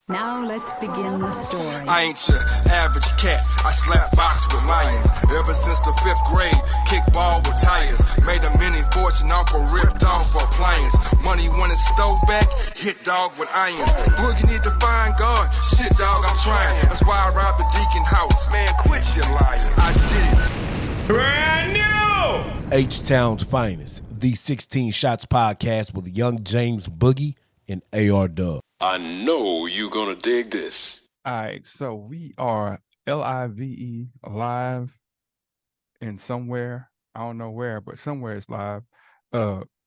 Now let's begin the story. I ain't your average cat. I slap box with lions. Ever since the 5th grade, kickball with tires. Made a mini fortune off a ripped off appliance. Money when it's stove back, hit dog with irons. Boogie need to find God. Shit dog, I'm trying. That's why I robbed the Deacon house. Man, quit your lying. I did it. Brand new! H-Town's finest, the 16 Shots podcast with Young James Boogie and AR Dub. I know you're gonna dig this. All right, so we are LIVE live in somewhere. I don't know where, but somewhere it's live.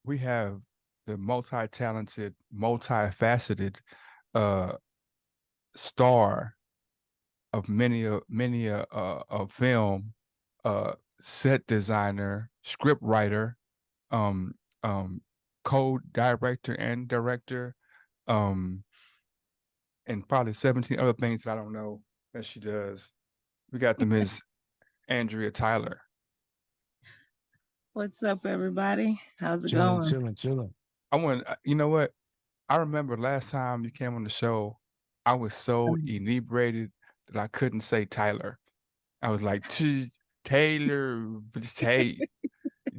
We have the multi-talented, multifaceted star of many a film, set designer, script writer, co-director and director, and probably 17 other things that I don't know that she does. We got the Miss Andrea Tyler. What's up, everybody? How's it going? Chilling. I want, you know what? I remember last time you came on the show, I was so inebriated that I couldn't say Tyler. I was like, Taylor, but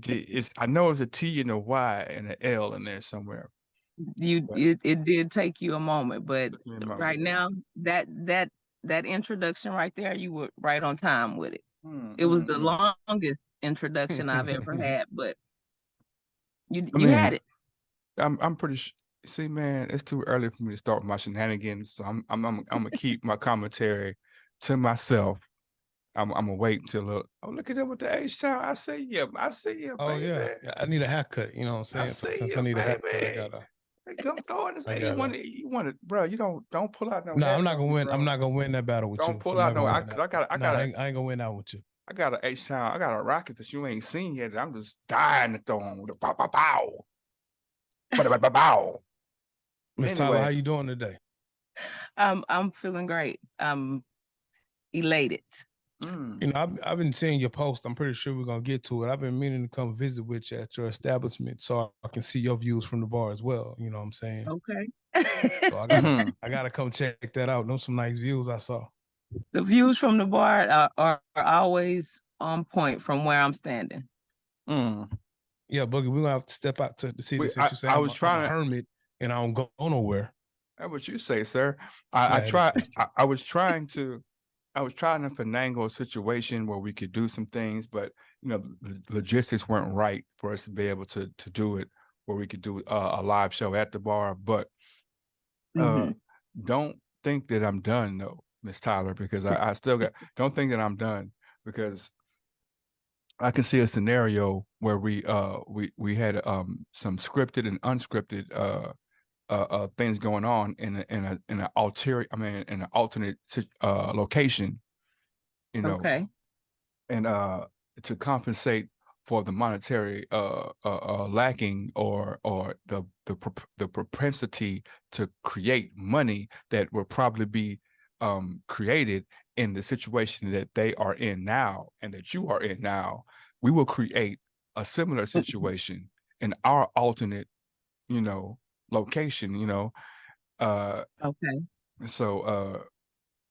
it's I know it's a T and a Y and an L in there somewhere. It did take you a moment, but right now that introduction right there, you were right on time with it. It was the longest introduction I've ever had, but you had it. I'm pretty sure. See, man, it's too early for me to start my shenanigans, so I'm gonna keep my commentary to myself. I'm gonna wait until look at them with the H-Town. I see you. Oh baby. yeah, I need a haircut. You know what I'm saying? Since I need a haircut, I gotta. Don't go in this. You want it, bro. You don't pull out no. No, I'm not gonna win. Bro. I'm not gonna win that battle with you. Don't pull out no. I ain't gonna win that with you. I got a H-Town. I got a rocket that you ain't seen yet. I'm just dying to throw on with a pow pow pow. Bow. Miss Tyler, how you doing today? I'm feeling great. I'm elated. You know, I've been seeing your post. I'm pretty sure we're gonna get to it. I've been meaning to come visit with you at your establishment so I can see your views from the bar as well. You know what I'm saying? Okay. So I gotta come check that out. Those some nice views I saw. The views from the bar are always on point from where I'm standing. Yeah, Boogie, we're gonna have to step out to see this. I was trying I'm a hermit and I don't go nowhere. That's what you say, sir. I was trying to finagle a situation where we could do some things, but you know, the logistics weren't right for us to be able to do it, where we could do a live show at the bar. But don't think that I'm done though, Miss Tyler, because I still don't think that I'm done, because I can see a scenario where we had some scripted and unscripted things going on in an alternate location, you know. Okay. And to compensate for the monetary lacking or the propensity to create money that will probably be created in the situation that they are in now and that you are in now, we will create a similar situation in our alternate, you know, location, you know. Okay. So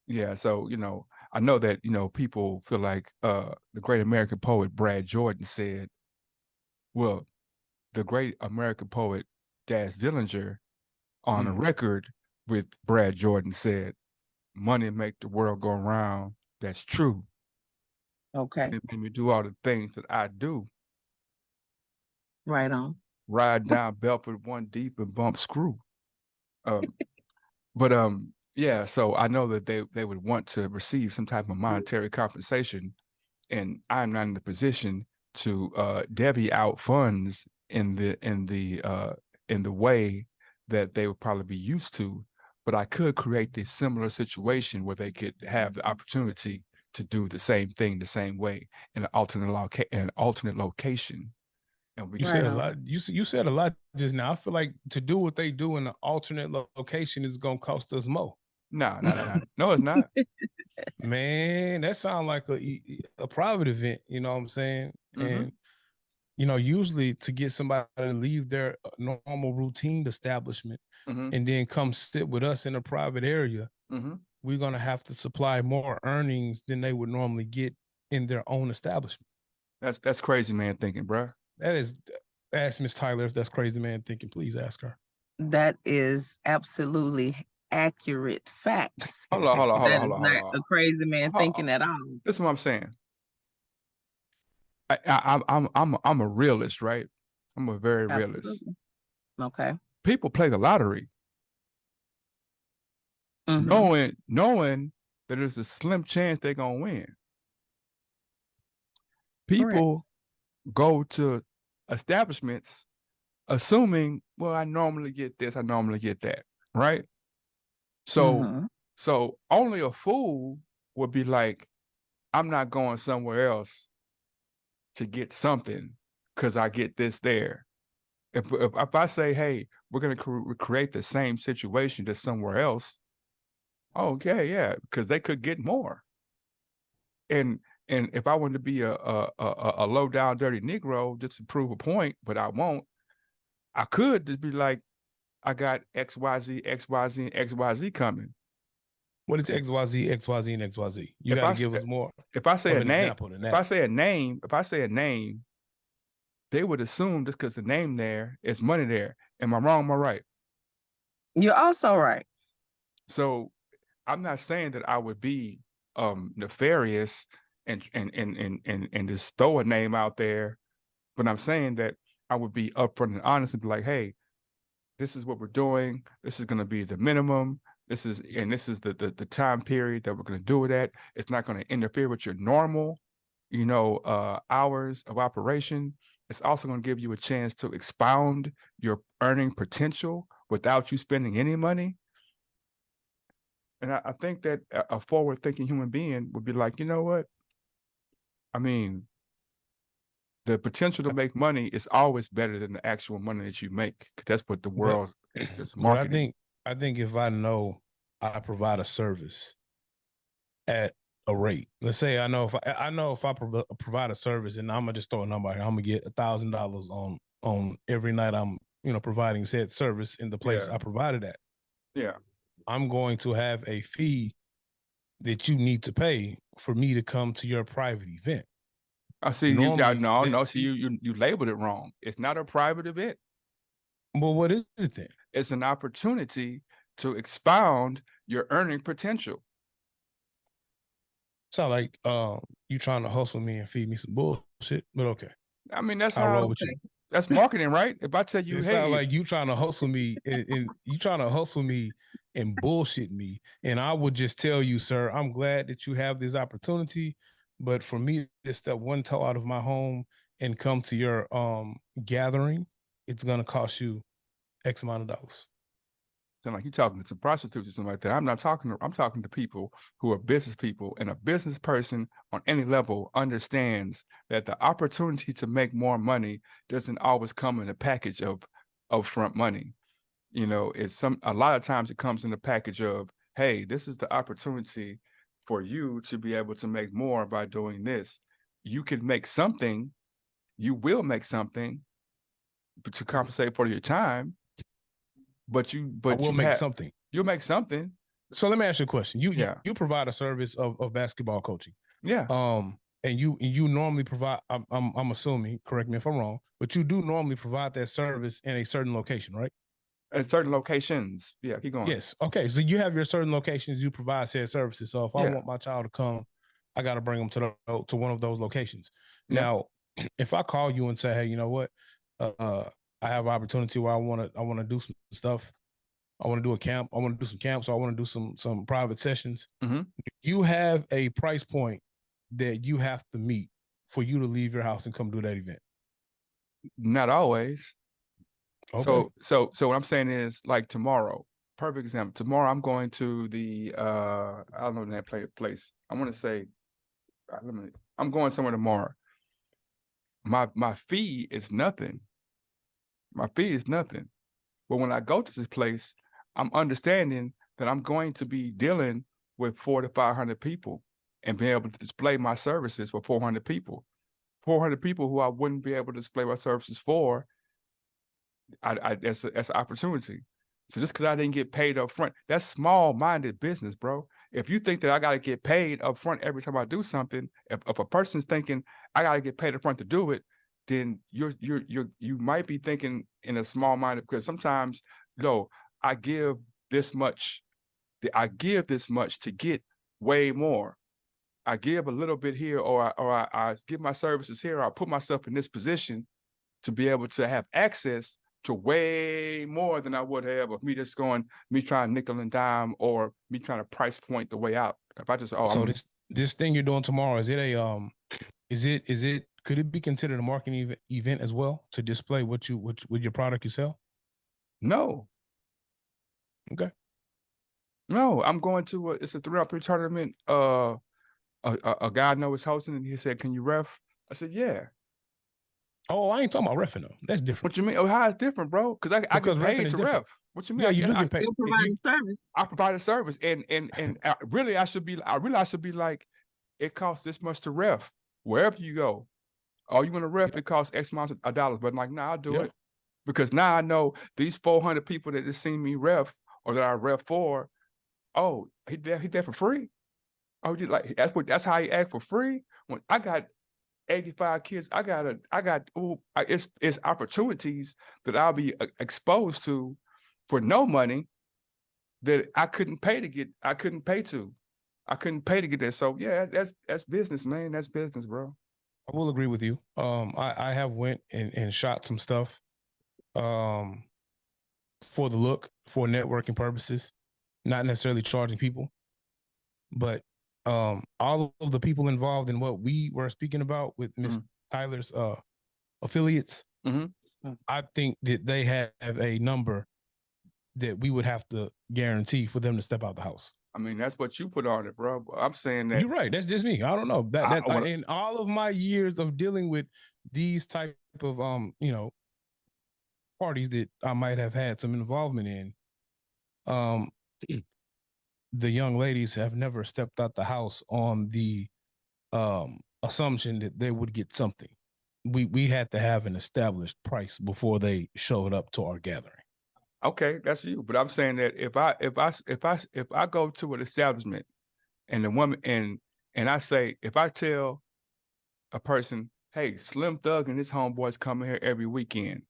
yeah, so you know, I know that, you know, people feel like the great American poet Brad Jordan said, well, the great American poet Daz Dillinger on a record with Brad Jordan said, money make the world go round. That's true. Okay. It made me do all the things that I do. Right on. Ride down Belford one deep and bump screw. But yeah, so I know that they would want to receive some type of monetary compensation, and I'm not in the position to divvy out funds in the way that they would probably be used to. But I could create this similar situation where they could have the opportunity to do the same thing the same way in an alternate location. And we said a lot. You said a lot just now. I feel like to do what they do in an alternate location is gonna cost us more. No, it's not. Man, that sounds like a private event. You know what I'm saying? And usually to get somebody to leave their normal routine establishment and then come sit with us in a private area, we're going to have to supply more earnings than they would normally get in their own establishment. That's crazy man thinking, bro. That is, ask Miss Tyler if that's crazy man thinking. Please ask her. That is absolutely accurate facts. Hold on. That is not a crazy man thinking at all. This is what I'm saying. I'm a realist, right? I'm a very realist. Okay. People play the lottery, knowing that there's a slim chance they're gonna win. People go to establishments assuming, well, I normally get this, I normally get that, right? So only a fool would be like, I'm not going somewhere else to get something because I get this there. If I say, hey, we're going to create the same situation just somewhere else, okay, yeah, because they could get more. And if I wanted to be a low down dirty Negro just to prove a point, but I won't, I could just be like, I got XYZ, XYZ, and XYZ coming. What is XYZ, XYZ, and XYZ? You got to give us more. If I say a name, if I say a name, they would assume just because the name there is money there. Am I wrong? Am I right? You're also right. So I'm not saying that I would be nefarious and just throw a name out there, but I'm saying that I would be upfront and honest and be like, hey, this is what we're doing. This is going to be the minimum. This is the time period that we're going to do it at. It's not going to interfere with your normal, hours of operation. It's also going to give you a chance to expound your earning potential without you spending any money. And I think that a forward-thinking human being would be like, you know what? I mean, the potential to make money is always better than the actual money that you make, because that's what the world is marketing. I think if I know I provide a service at a rate, let's say I know if I provide a service, and I'm gonna just throw a number here, I'm gonna get $1,000 on every night I'm providing said service in the place I provided at. Yeah, I'm going to have a fee that you need to pay for me to come to your private event. I see. No. See, you labeled it wrong. It's not a private event. Well, what is it then? It's an opportunity to expound your earning potential. Sound like you trying to hustle me and feed me some bullshit, but okay. I mean, that's how. That's marketing, right? If I tell you, it sound like you trying to hustle me and you trying to hustle me and bullshit me, and I would just tell you, sir, I'm glad that you have this opportunity, but for me to step one toe out of my home and come to your gathering, it's gonna cost you X amount of dollars. Sound like you talking to some prostitutes or something like that. I'm talking to people who are business people, and a business person on any level understands that the opportunity to make more money doesn't always come in a package of upfront money. A lot of times it comes in a package of, hey, this is the opportunity for you to be able to make more by doing this. You can make something, you will make something to compensate for your time. But you'll make something. So let me ask you a question. You provide a service of basketball coaching. Yeah. And you normally provide. I'm assuming. Correct me if I'm wrong. But you do normally provide that service in a certain location, right? At certain locations. Yeah. Keep going. Yes. Okay. So you have your certain locations. You provide said services. So if I want my child to come, I got to bring them to one of those locations. Yeah. Now, if I call you and say, hey, you know what? I have an opportunity where I want to do some stuff. I want to do a camp. I want to do some camps. So I want to do some private sessions. Mm-hmm. You have a price point that you have to meet for you to leave your house and come do that event. Not always. Okay. So what I'm saying is, like, tomorrow, perfect example. Tomorrow I'm going to the I don't know that place. I want to say I'm going somewhere tomorrow. My fee is nothing. My fee is nothing. But when I go to this place, I'm understanding that I'm going to be dealing with 400 to 500 people and being able to display my services for 400 people. 400 people who I wouldn't be able to display my services for. That's an opportunity. So just because I didn't get paid up front, that's small-minded business, bro. If you think that I got to get paid up front every time I do something, if a person's thinking I got to get paid up front to do it, then you might be thinking in a small-minded, because sometimes, I give this much to get way more. I give a little bit here, or I give my services here, or I put myself in this position to be able to have access to way more than I would have of me trying nickel and dime, or me trying to price point the way out. If I just so this thing you're doing tomorrow, is it could it be considered a marketing event as well, to display what your product you sell? No. Okay. No, I'm going to it's a 3-on-3 tournament. A guy I know is hosting, and he said, "Can you ref?" I said, "Yeah." Oh, I ain't talking about reffing though. That's different. What you mean? Oh, how is different, bro? Because I get paid to ref. What you mean? Yeah, you do get paid. You provide service. I provide a service, and really I should be like, it costs this much to ref wherever you go. Oh, you want to ref? It costs X amount of dollars. But like, nah, I'll do it, because now I know these 400 people that just seen me ref, or that I ref for. Oh, he there for free. Oh, that's how he act for free. When I got 85 kids, it's opportunities that I'll be exposed to for no money that I couldn't pay to get. I couldn't pay to get there. So yeah, that's business, man. That's business, bro. I will agree with you. I have went and shot some stuff for the look, for networking purposes, not necessarily charging people, but all of the people involved in what we were speaking about with Miss Tyler's affiliates, I think that they have a number that we would have to guarantee for them to step out the house. I mean, that's what you put on it, bro. I'm saying that. You're right. That's just me. I don't know in all of my years of dealing with these type of parties that I might have had some involvement in, the young ladies have never stepped out the house on the assumption that they would get something. We had to have an established price before they showed up to our gathering. Okay, that's you. But I'm saying that if I go to an establishment, and the woman and I say, if I tell a person, hey, Slim Thug and his homeboys coming here every weekend,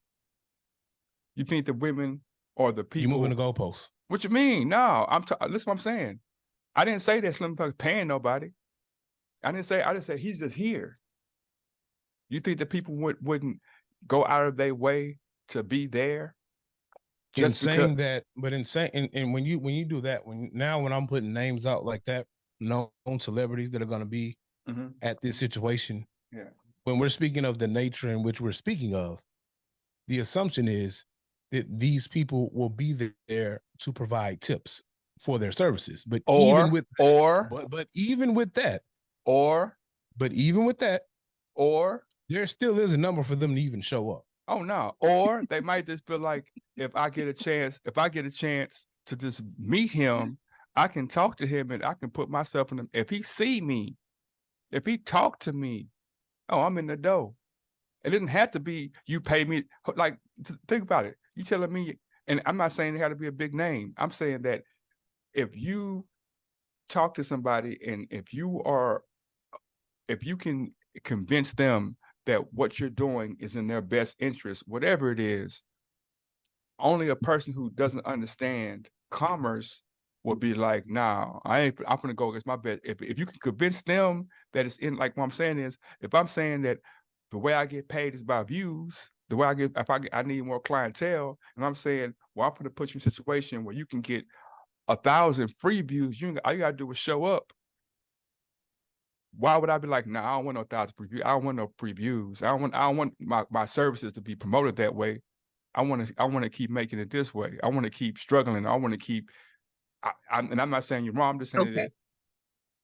you think the women or the people? You moving the goalposts. What you mean? No, listen what I'm saying. I didn't say that Slim Thug's paying nobody. I just said he's just here. You think that people wouldn't go out of their way to be there? Just saying that, but and when you do that, when I'm putting names out like that, known celebrities that are going to be at this situation, when we're speaking of the nature in which we're speaking of, the assumption is that these people will be there to provide tips for their services. But even with that, there still is a number for them to even show up. Oh no. Or they might just be like, if I get a chance to just meet him, I can talk to him, and I can put myself in him. If he see me, if he talk to me, oh, I'm in the dough. It doesn't have to be you pay me. Like, think about it. You telling me, and I'm not saying it had to be a big name. I'm saying that if you talk to somebody, and if you can convince them that what you're doing is in their best interest, whatever it is, only a person who doesn't understand commerce will be like, nah, I'm gonna go against my bet. If you can convince them that it's in, like what I'm saying is, if I'm saying that the way I get paid is by views, the way I need more clientele, and I'm saying, well, I'm gonna put you in a situation where you can get 1,000 free views. All you gotta do is show up. Why would I be like, nah, I don't want no 1,000 free views. I don't want no free views. I don't want my services to be promoted that way. I want to keep making it this way. I want to keep struggling. I want to keep. And I'm not saying you're wrong. I'm just saying that.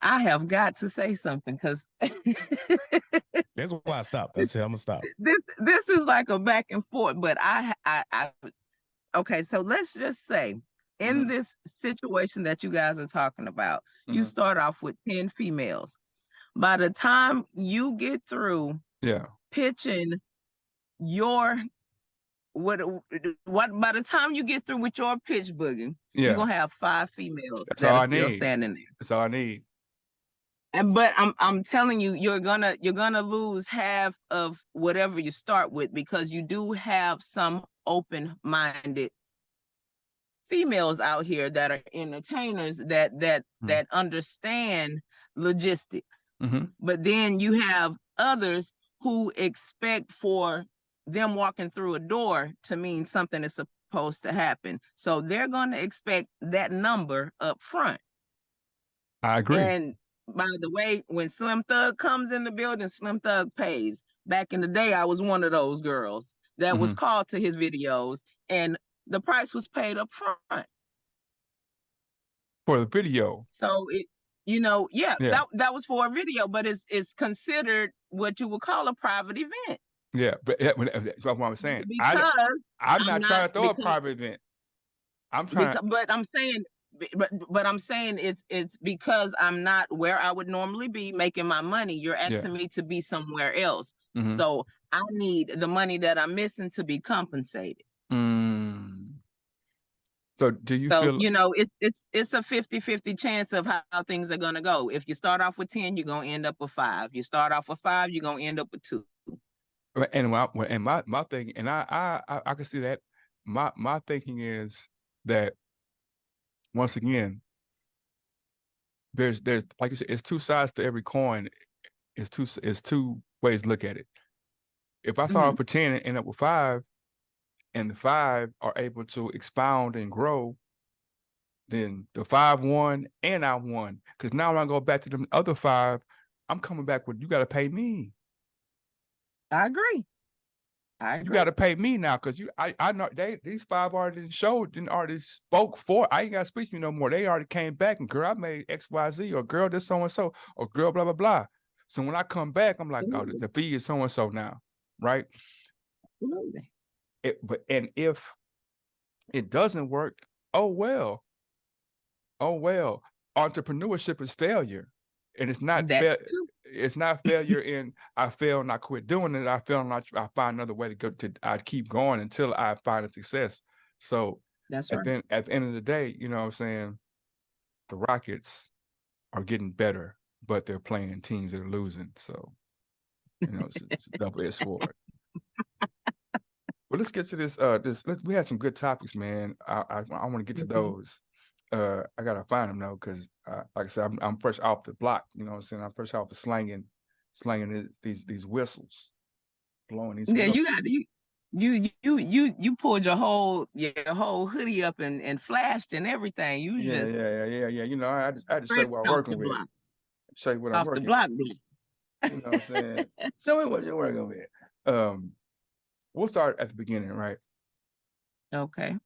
I have got to say something, because that's why I stopped. That's it. I'm gonna stop. This is like a back and forth, but I okay. So let's just say, in this situation that you guys are talking about, you start off with 10 females. By the time you get through pitching your what by the time you get through with your pitch, Boogie, you're gonna have 5 females that are still standing there. That's all I need. But I'm telling you, you're gonna lose half of whatever you start with, because you do have some open-minded females out here that are entertainers that understand logistics. But then you have others who expect for them walking through a door to mean something is supposed to happen. So they're going to expect that number up front. I agree. And by the way, when Slim Thug comes in the building, Slim Thug pays. Back in the day, I was one of those girls that was called to his videos, and the price was paid up front. For the video. So that was for a video, but it's considered what you would call a private event. Yeah, but that's what I'm saying. I'm not trying to throw a private event. But I'm saying it's because I'm not where I would normally be making my money. You're asking me to be somewhere else. So I need the money that I'm missing to be compensated. So do you feel, it's a 50-50 chance of how things are gonna go. If you start off with 10, you're gonna end up with 5. You start off with 5, you're gonna end up with 2. And my thinking, and I can see that. My thinking is that, once again, there's like you said, it's 2 sides to every coin. It's two ways to look at it. If I start off with 10 and end up with 5, and the 5 are able to expound and grow, then the 5 won and I won. Because now when I go back to the other 5, I'm coming back with, you got to pay me. I agree. You got to pay me now, because I know these 5 already already spoke for. I ain't got to speak to you no more. They already came back and, girl, I made XYZ, or girl, this so and so, or girl, blah blah blah. So when I come back, I'm like, oh, the fee is so and so now, right? Absolutely. And if it doesn't work, oh well. Entrepreneurship is failure, and it's not it's not failure in I fail and I quit doing it. I fail and I find another way to go. I keep going until I find a success. So that's right. Then at the end of the day, you know what I'm saying, the Rockets are getting better, but they're playing teams that are losing. So it's a double-edged sword. Well, let's get to this. We had some good topics, man. I want to get to those. I gotta find them though, because like I said, I'm fresh off the block. You know what I'm saying? I'm fresh off the slanging these whistles, blowing these. Yeah, whistles. you pulled your whole hoodie up and flashed and everything. You just yeah. I had to show you what I'm working with. Show you what I'm working with. Off the block. You know what I'm saying? Show me what you're working with. We'll start at the beginning, right? Okay.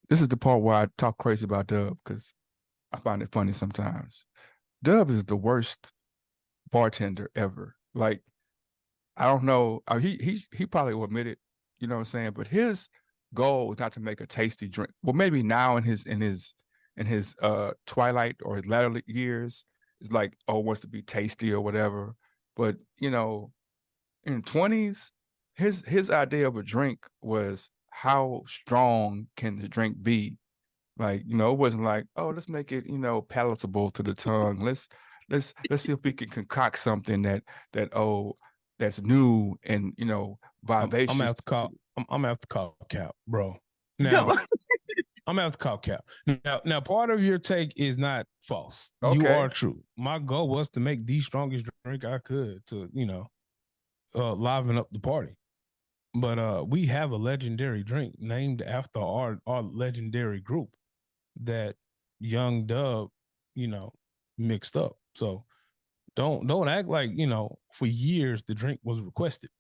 This is the part where I talk crazy about Dub, because I find it funny sometimes. Dub is the worst bartender ever. Like, I don't know. He probably will admit it, you know what I'm saying? But his goal is not to make a tasty drink. Well, maybe now in his twilight or his latter years, it's like, wants to be tasty or whatever. But in 20s, his idea of a drink was, how strong can the drink be? Like, it wasn't like, let's make it, palatable to the tongue. Let's see if we can concoct something that's new and vivacious. I'm gonna have to call Cap, bro. Now I'm gonna have to call Cap. Now part of your take is not false. Okay. You are true. My goal was to make the strongest drink I could to, liven up the party. But we have a legendary drink named after our legendary group that Young Dub, mixed up. So don't act like, for years the drink was requested.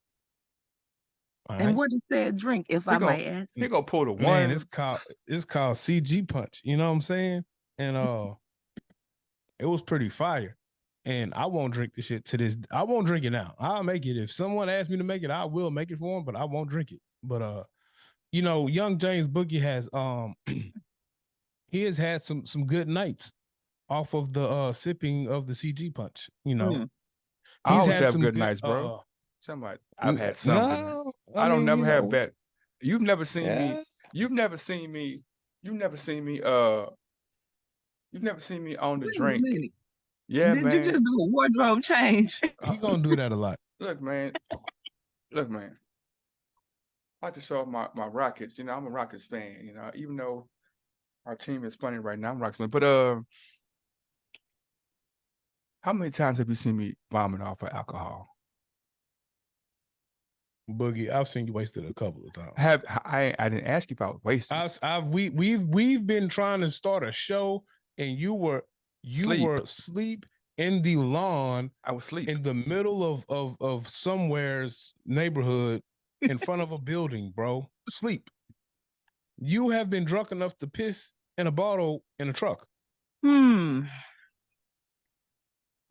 All and right? What is that drink, if I might ask? He gonna pull the one. Man, it's called CG Punch. You know what I'm saying? And it was pretty fire. And I won't drink the shit to this. I won't drink it now. I'll make it. If someone asks me to make it, I will make it for him, but I won't drink it. But young James Boogie has he has had some good nights off of the sipping of the CG Punch, I He's always had have some good good, nights, bro. Somebody, I've had some good nights. no, I don't mean, never you have know, bad. You've never seen me. yeah. You've never seen me. You've never seen me. You've never seen me on the Wait a drink. minute. Yeah, Did you man. just do a wardrobe change? He gonna do that a lot. Look, man. Look, man. I just saw my Rockets. You know, I'm a Rockets fan. You know, even though our team is playing right now, I'm a Rockets fan. But how many times have you seen me vomit off of alcohol? Boogie, I've seen you wasted a couple of times. I didn't ask you if I was wasted. We've been trying to start a show, and you were asleep in the lawn. I was asleep in the middle of somewhere's neighborhood in front of a building, bro. Sleep. You have been drunk enough to piss in a bottle in a truck.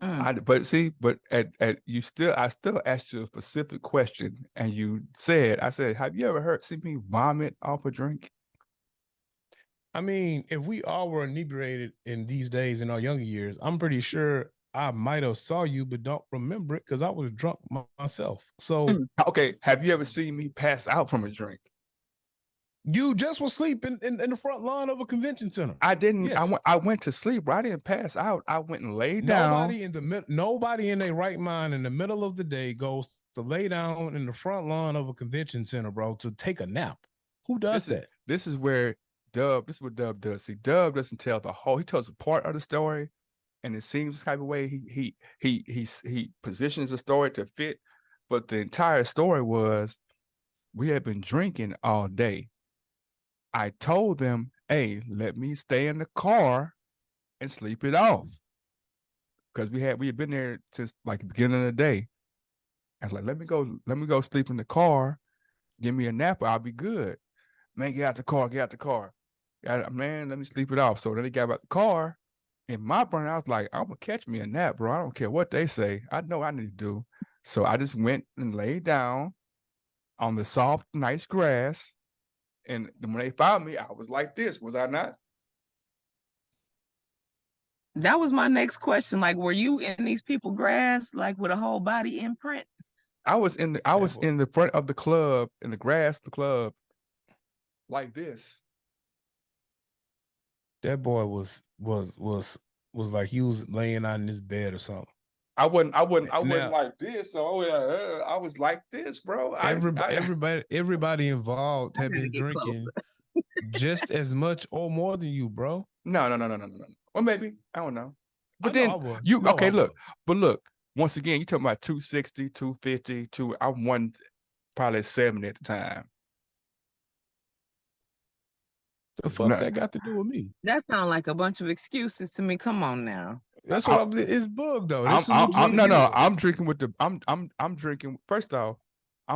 But at you I still asked you a specific question, and you said, I said, have you ever seen me vomit off a drink? I mean, if we all were inebriated in these days in our younger years, I'm pretty sure I might have saw you, but don't remember it because I was drunk myself. So okay, have you ever seen me pass out from a drink? You just was sleeping in the front lawn of a convention center. I didn't. Yes. I went to sleep. Bro. I didn't pass out. I went and laid down. Nobody in their right mind in the middle of the day goes to lay down in the front lawn of a convention center, bro, to take a nap. Who does that? This is where Dub. This is what Dub does. See, Dub doesn't tell the whole. He tells a part of the story, and it seems the type of way he positions the story to fit, but the entire story was we had been drinking all day. I told them, hey, let me stay in the car and sleep it off. Because we had been there since like the beginning of the day. I was like, let me go sleep in the car, give me a nap, I'll be good. Man, get out the car. Man, let me sleep it off. So then he got out the car. In my brain, I was like, I'm gonna catch me a nap, bro. I don't care what they say. I know what I need to do. So I just went and laid down on the soft, nice grass. And when they found me, I was like this. Was I not? That was my next question. Like, were you in these people grass, like with a whole body imprint? I was in the front of the club, in the grass, the club, like this. That boy was like he was laying out in his bed or something. I wasn't like this. So I was like this, bro. Everybody involved had been drinking just as much or more than you, bro. No. Well, maybe. I don't know. But look, once again, you talking about 260, 250, I won probably 70 at the time. The fuck that got to do with me? That sounds like a bunch of excuses to me. Come on now. That's what it's bug though. I'm drinking with I'm drinking. First off,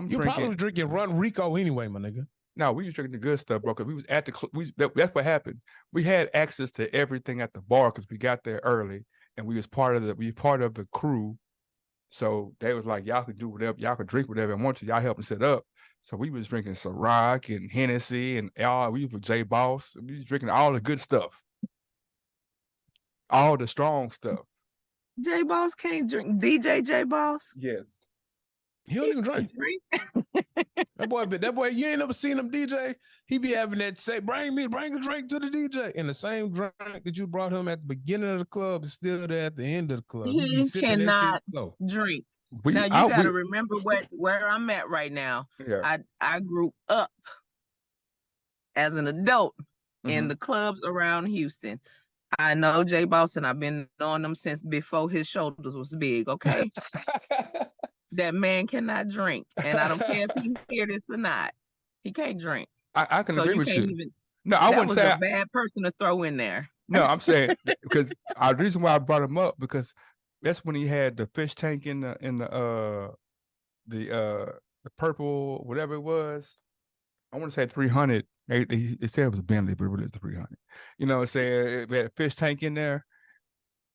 you probably was drinking Run Rico anyway, my nigga. No, we was drinking the good stuff, bro. Because we was at that's what happened. We had access to everything at the bar because we got there early, and we was part of the crew. So they was like, y'all could do whatever, y'all could drink whatever you want to. Y'all help them set up. So we was drinking Ciroc and Hennessy and we was with J Boss. We was drinking all the good stuff. All the strong stuff. J Boss can't drink. DJ J Boss? Yes. He don't even drink. That boy, you ain't never seen him DJ. He be having that say, bring a drink to the DJ. And the same drink that you brought him at the beginning of the club is still there at the end of the club. He cannot drink. Now you gotta remember where I'm at right now. Yeah. I grew up as an adult in the clubs around Houston. I know J Boss, and I've been knowing him since before his shoulders was big. Okay. That man cannot drink, and I don't care if he hear this or not. He can't drink. I can agree with you. No, I wouldn't say a bad person to throw in there. No, I'm saying because the reason why I brought him up because that's when he had the fish tank in the purple whatever it was. I want to say 300. They said it was a Bentley, but it really is 300. You know what I'm saying? We had a fish tank in there,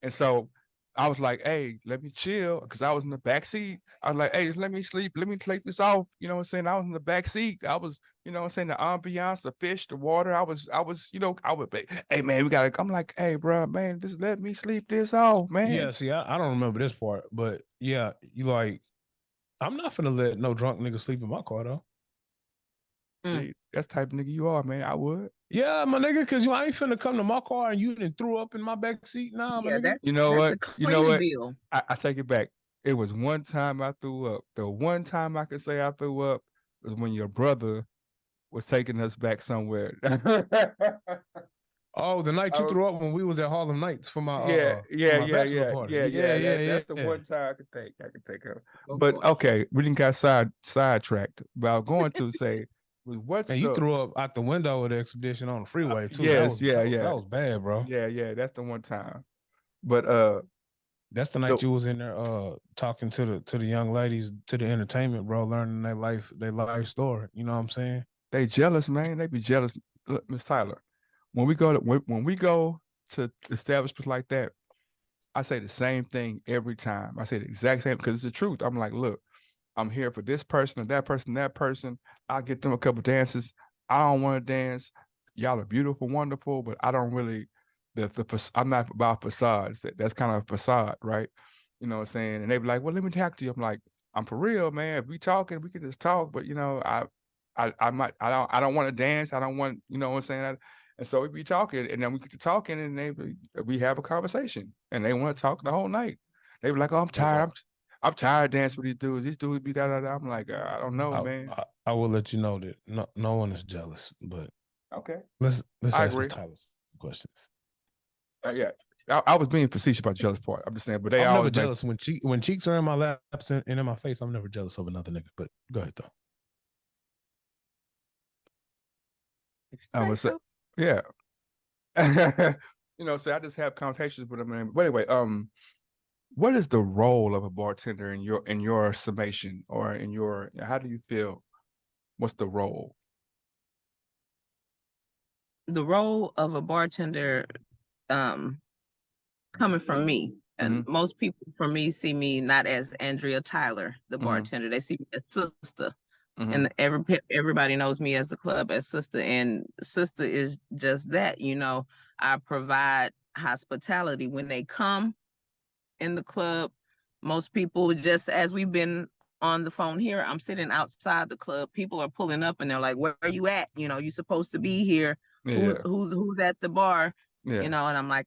and so I was like, hey, let me chill, because I was in the back seat. I was like, hey, let me sleep. Let me take this off. You know what I'm saying? I was in the back seat. I was, you know what I'm saying, the ambiance, the fish, the water. I was, I would be, hey, man, I'm like, hey, bro, man, just let me sleep this off, man. Yeah, see, I don't remember this part, but Yeah, you like, I'm not finna let no drunk nigga sleep in my car though. See, that's the type of nigga you are, man. I would. Yeah, my nigga, because I ain't finna come to my car and you done threw up in my back seat. Nah, my nigga. You know what? You know what? Bill. I take it back. It was one time I threw up. The one time I could say I threw up was when your brother was taking us back somewhere. Oh, the night you threw up when we was at Harlem Nights for my bachelor party. That's the one time I could think of. But okay, we didn't got sidetracked. But I was going to say was what's and you threw up out the window of the expedition on the freeway too. Yes, that was bad, bro. Yeah, that's the one time. But that's the night you was in there talking to the young ladies, to the entertainment, bro, learning their life story. You know what I'm saying? They jealous, man. They be jealous. Look, Miss Tyler, when we go to establishments like that, I say the same thing every time. I say the exact same because it's the truth. I'm like, look, I'm here for this person or that person. I'll get them a couple dances. I don't want to dance. Y'all are beautiful, wonderful, but I don't really. I'm not about facades. That's kind of a facade, right? You know what I'm saying? And they be like, well, let me talk to you. I'm like, I'm for real, man. If we talking, we can just talk. But you know, I don't want to dance. I don't want, you know what I'm saying? And so we be talking, and then we get to talking, and we have a conversation, and they want to talk the whole night. They be like, "Oh, I'm tired. I'm tired dancing with these dudes. These dudes be that." I'm like, I don't know, man. I will let you know that no one is jealous, but okay. Let's ask Ms. Tyler's questions. Yeah, I was being facetious about the jealous part. I'm just saying, but I'm never jealous when cheeks are in my laps and in my face. I'm never jealous of another nigga. But go ahead though. I would say, yeah. You know, so I just have conversations with them. But anyway, what is the role of a bartender in your summation or in your? How do you feel? What's the role? The role of a bartender, coming from me, and most people from me see me not as Andrea Tyler, the bartender. They see me as Sustah. And everybody knows me as the club as Sustah, and Sustah is just that. You know, I provide hospitality when they come in the club. Most people, just as we've been on the phone here, I'm sitting outside the club. People are pulling up and they're like, "Where are you at? You know, you're supposed to be here. Yeah. Who's at the bar?" Yeah. You know, and I'm like,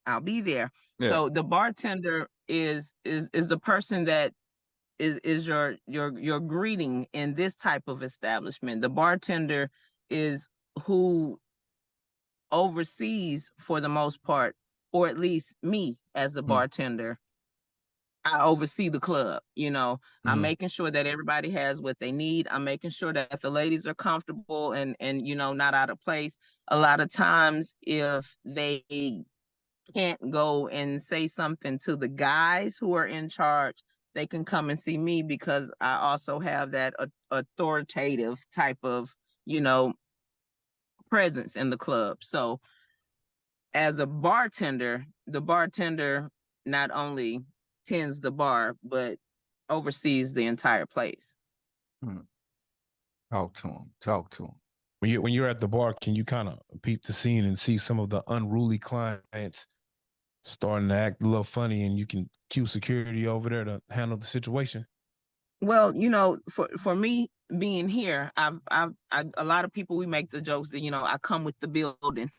I'll be there. Yeah. So the bartender is the person that is your greeting in this type of establishment. The bartender is who oversees, for the most part, or at least me as the bartender, I oversee the club. You know, I'm making sure that everybody has what they need. I'm making sure that the ladies are comfortable and you know, not out of place. A lot of times if they can't go and say something to the guys who are in charge, they can come and see me, because I also have that authoritative type of, you know, presence in the club. So as a bartender, the bartender not only tends the bar, but oversees the entire place. Talk to him. When you're at the bar, can you kind of peep the scene and see some of the unruly clients starting to act a little funny, and you can cue security over there to handle the situation? Well, you know, for me being here, I've a lot of people, we make the jokes that, you know, I come with the building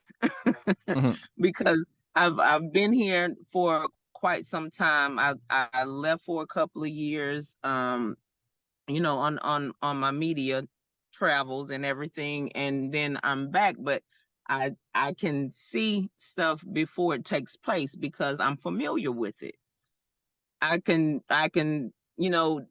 because I've been here for quite some time. I left for a couple of years, you know, on my media travels and everything, and then I'm back, but I can see stuff before it takes place because I'm familiar with it. I can, you know,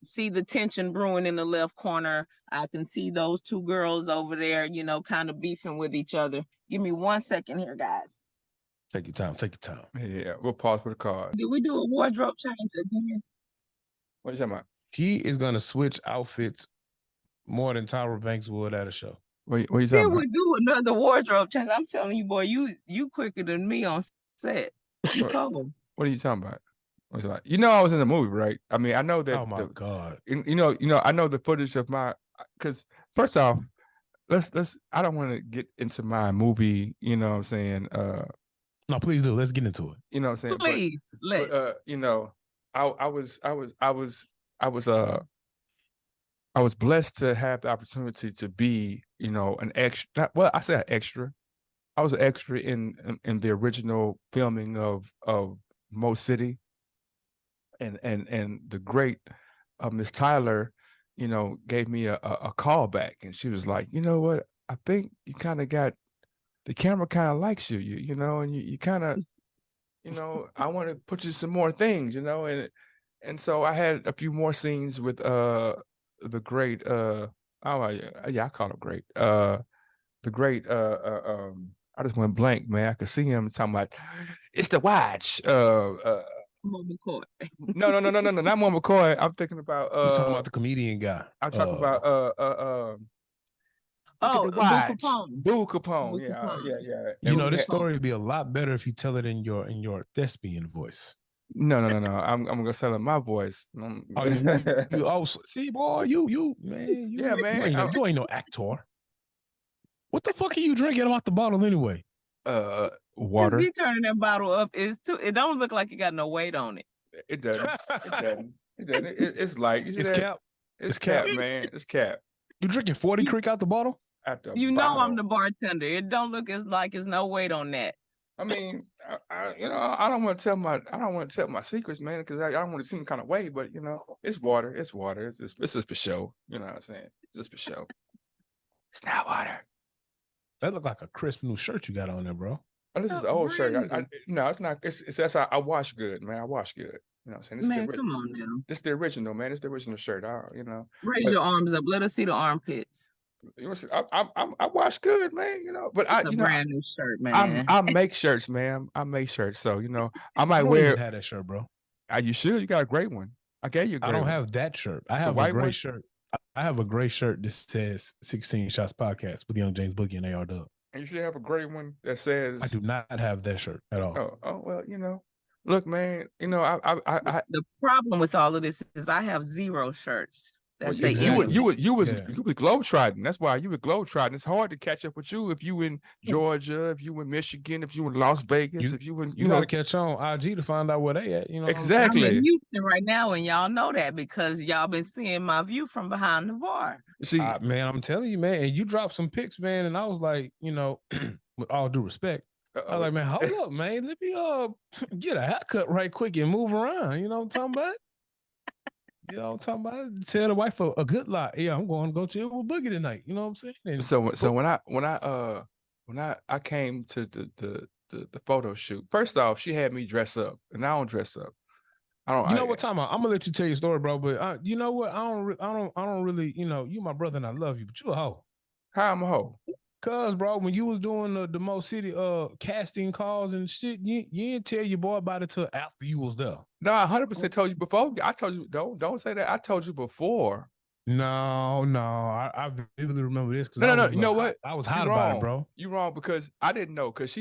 see the tension brewing in the left corner. I can see those two girls over there, you know, kind of beefing with each other. Give me 1 second here, guys. Take your time. Yeah, we'll pause for the card. Did we do a wardrobe change again? What are you talking about? He is gonna switch outfits more than Tyra Banks would at a show. What are you talking about? We do another wardrobe change. I'm telling you, boy, you quicker than me on set. What are you talking about? You know, I was in the movie, right? I mean, I know that. Oh my God! You know, I know the footage of my. Because first off, let's. I don't want to get into my movie. You know what I'm saying? No, please do. Let's get into it. You know what I'm saying? Please, but you know, I was blessed to have the opportunity to be, an extra. Well, I say an extra. I was an extra in the original filming of Mo City, and the great Miss Tyler, gave me a call back, and she was like, you know what, I think you kind of got the camera kind of likes you, and you kind of, I want to put you some more things, and so I had a few more scenes with the great yeah, I call him great the great I just went blank, man. I could see him talking about it's the watch. Mo McCoy. No, not Mo McCoy. I'm thinking about You talking about the comedian guy? I'm talking about look at the Boo watch. Capone. Boo Capone. Boo Yeah, Capone. yeah. You know, we this had- story would be a lot better if you tell it in your thespian voice. No. I'm gonna sell in my voice. Oh, see, boy, you man, Yeah, man. You ain't no actor. What the fuck are you drinking out the bottle anyway? Water. You turning that bottle up it don't look like you got no weight on it. It doesn't. It doesn't. It's light. You see It's that? cap. It's cap, man. It's cap. You drinking 40 Creek out the bottle? At the You know bottle. I'm the bartender. It don't look like it's no weight on that. I mean, I don't want to tell my secrets, man, because I don't want to seem kind of way. But it's water. It's water. It's just for show. You know what I'm saying? It's just for show. It's not water. That look like a crisp new shirt you got on there, bro. Oh, this is an old shirt. No, it's not. It's that's how I wash good, man. I wash good. You know what I'm saying? This Man, is the, come on now. This is the original, man. It's the original shirt. Raise your arms up. Let us see the armpits. I wash good, man. But It's a brand new shirt, man. I make shirts, man. I make shirts, so I might I don't wear. even have that shirt, bro. You should. You got a great one. I gave you a great I don't one. have that shirt. I have a gray shirt. I have a gray shirt that says 16 Shots Podcast with Young James Boogie and AR Dub. And you should have a great one that says. I do not have that shirt at all. Oh well, look, man. I the problem with all of this is I have 0 shirts. That's you was globetrotting. That's why you were globetrotting. It's hard to catch up with you if you in Georgia, if you in Michigan, if you in Las Vegas, if you in you gotta catch on IG to find out where they at. Exactly. I'm in Houston right now, and y'all know that because y'all been seeing my view from behind the bar. See, man, I'm telling you, man, and you dropped some pics, man, and I was like, with all due respect, I was like, man, hold up, man, let me get a haircut right quick and move around. You know what I'm talking about? Tell the wife a good lie. Yeah, I'm going to go chill with Boogie tonight. You know what I'm saying? And so when I came to the photo shoot, first off, she had me dress up, and I don't dress up. I'm gonna let you tell your story, bro. But you know what? I don't really. You my brother, and I love you, but you a hoe. How I'm a hoe? Cause, bro, when you was doing the Mo City casting calls and shit, you didn't tell your boy about it till after you was there. No, I 100% told you before. I told you don't say that. I told you before. No, I vividly remember this. No. You know what? I was hot about it, bro. You wrong because I didn't know. Cause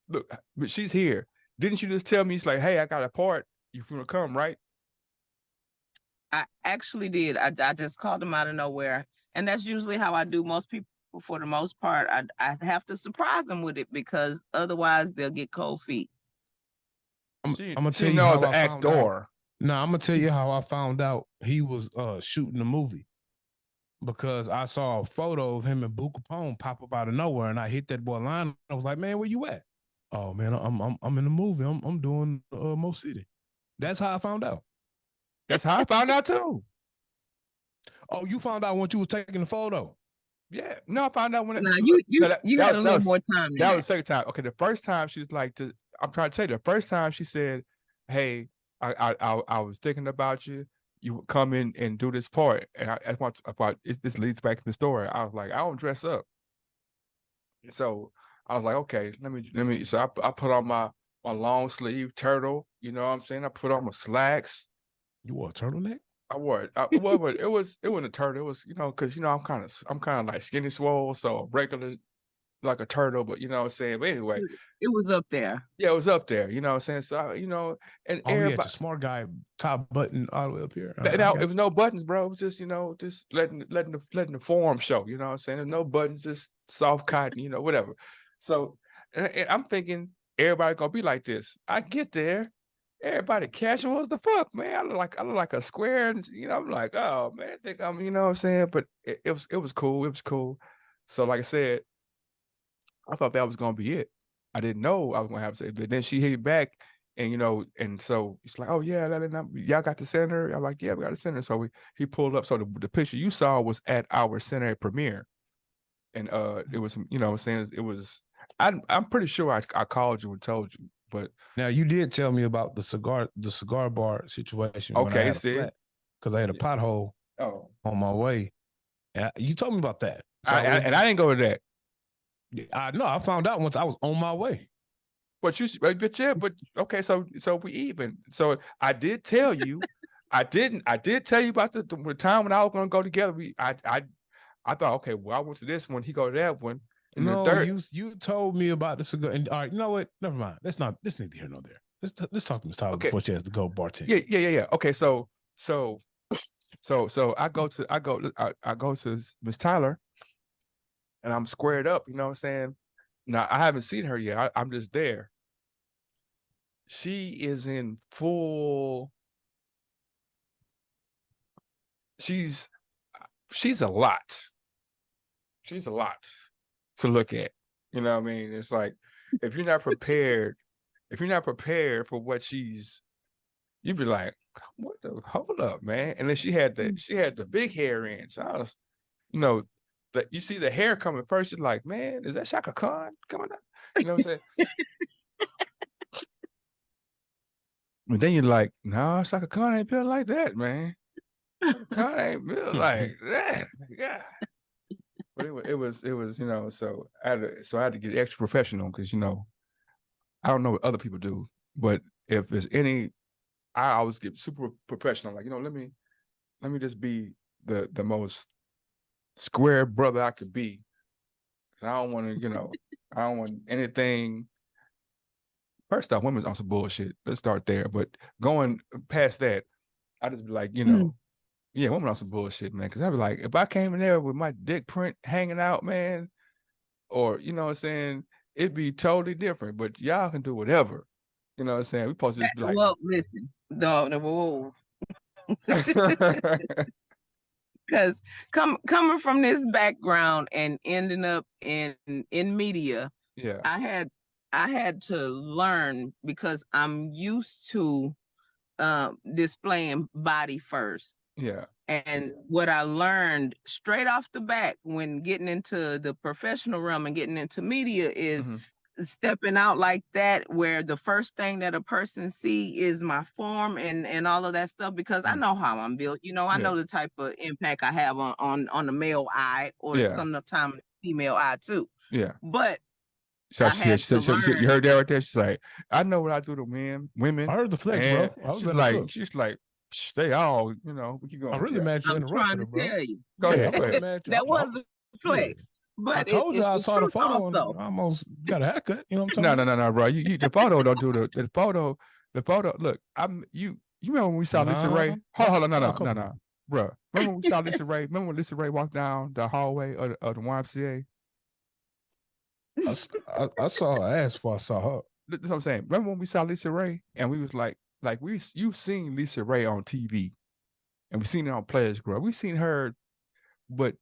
but she's here. Didn't you just tell me? It's like, hey, I got a part. You gonna come, right? I actually did. I just called them out of nowhere, and that's usually how I do. Most people, for the most part, I have to surprise them with it because otherwise they'll get cold feet. I'm gonna tell you how I found out. No, I'm gonna tell you how I found out he was shooting the movie because I saw a photo of him and Boo Capone pop up out of nowhere, and I hit that boy line. I was like, man, where you at? Oh man, I'm in the movie. I'm doing Mo City. That's how I found out. That's how I found out too. Oh, you found out once you was taking the photo? Yeah. No, I found out when. You had a little more time. That was the second time. Okay, the first time she's like, I'm trying to tell you. The first time she said, "Hey, I was thinking about you. You would come in and do this part." And this leads back to the story. I was like, I don't dress up. So I was like, okay, let me. So I put on my long sleeve turtle. You know what I'm saying? I put on my slacks. You wore a turtleneck? I wore it. It wasn't a turtle. It was, because I'm kind of like skinny swole, so regular like a turtle, but you know what I'm saying. But anyway, it was up there. Yeah, it was up there. You know what I'm saying. So and everybody, the smart guy top button all the way up here. It was no buttons, bro. It was just just letting the form show. You know what I'm saying. There's no buttons, just soft cotton. Whatever. So and I'm thinking everybody gonna be like this. I get there. everybody casual. What the fuck, man? I look like a square, and I'm like, oh man, I think I'm, what I'm saying. But it was cool. It was cool. So like I said, I thought that was gonna be it. I didn't know I was gonna have to say, but then she hit back, and and so it's like, oh yeah, y'all got the center. I'm like, yeah, we got the center. So he pulled up. So the picture you saw was at our center premiere, and it was, what I'm saying, it was. I'm pretty sure I called you and told you, but now you did tell me about the cigar bar situation when I okay, had a see, flat because I had a pothole on my way. And you told me about that. So I didn't go to that. I found out once I was on my way. But okay, so we even. So I did tell you, I did tell you about the time when I was gonna go together. I thought, okay, well, I went to this one, he go to that one. And no, the third, you told me about the cigar. And all right, you know what? Never mind. This neither here nor there. Let's talk to Ms. Tyler before she has to go bartend. Yeah. Okay, so I go to Miss Tyler, and I'm squared up. You know what I'm saying? Now I haven't seen her yet. I'm just there. She is in full. She's a lot. She's a lot to look at. You know what I mean? It's like if you're not prepared for what you'd be like, what the, hold up, man. And then she had the big hair in. So I was, you see the hair coming first, you're like, man, is that Shaka Khan coming up? You know what I'm saying? But then you're like, no, Shaka Khan ain't built like that, man. Shaka Khan ain't built like that. Yeah. But it was, so I had to get extra professional because, I don't know what other people do, but if there's any, I always get super professional. Like, let me just be the most square brother I could be. Cause I don't want to, I don't want anything. First off, women's on some bullshit. Let's start there. But going past that, I just be like, yeah, women on some bullshit, man. Cause I'd be like, if I came in there with my dick print hanging out, man, or you know what I'm saying, it'd be totally different. But y'all can do whatever. You know what I'm saying? We supposed to just be like, well, listen, whoa. Because coming from this background and ending up in media, yeah, I had to learn because I'm used to displaying body first. Yeah. And what I learned straight off the bat when getting into the professional realm and getting into media is stepping out like that, where the first thing that a person see is my form and all of that stuff, because I know how I'm built. I know the type of impact I have on the male eye, or sometimes female eye too. Yeah. But so you heard that right there? She's like, I know what I do to women. I heard the flex, bro. I was she's like, stay all, we keep going. I'm really mad you interrupted her, bro. Tell you. Go ahead. That was the flex. But I told you I saw the photo and I almost got a haircut. You know what I'm talking about? No, bro. You the photo don't do the photo. The photo. Look, you remember when we saw Lisa Ray? Hold on, no, bro. Remember when we saw Lisa Ray? Remember when Lisa Ray walked down the hallway of the YMCA? I saw her ass before I saw her. That's what I'm saying. Remember when we saw Lisa Ray and we was like you've seen Lisa Ray on TV, and we've seen it on Players Club. We've seen her, but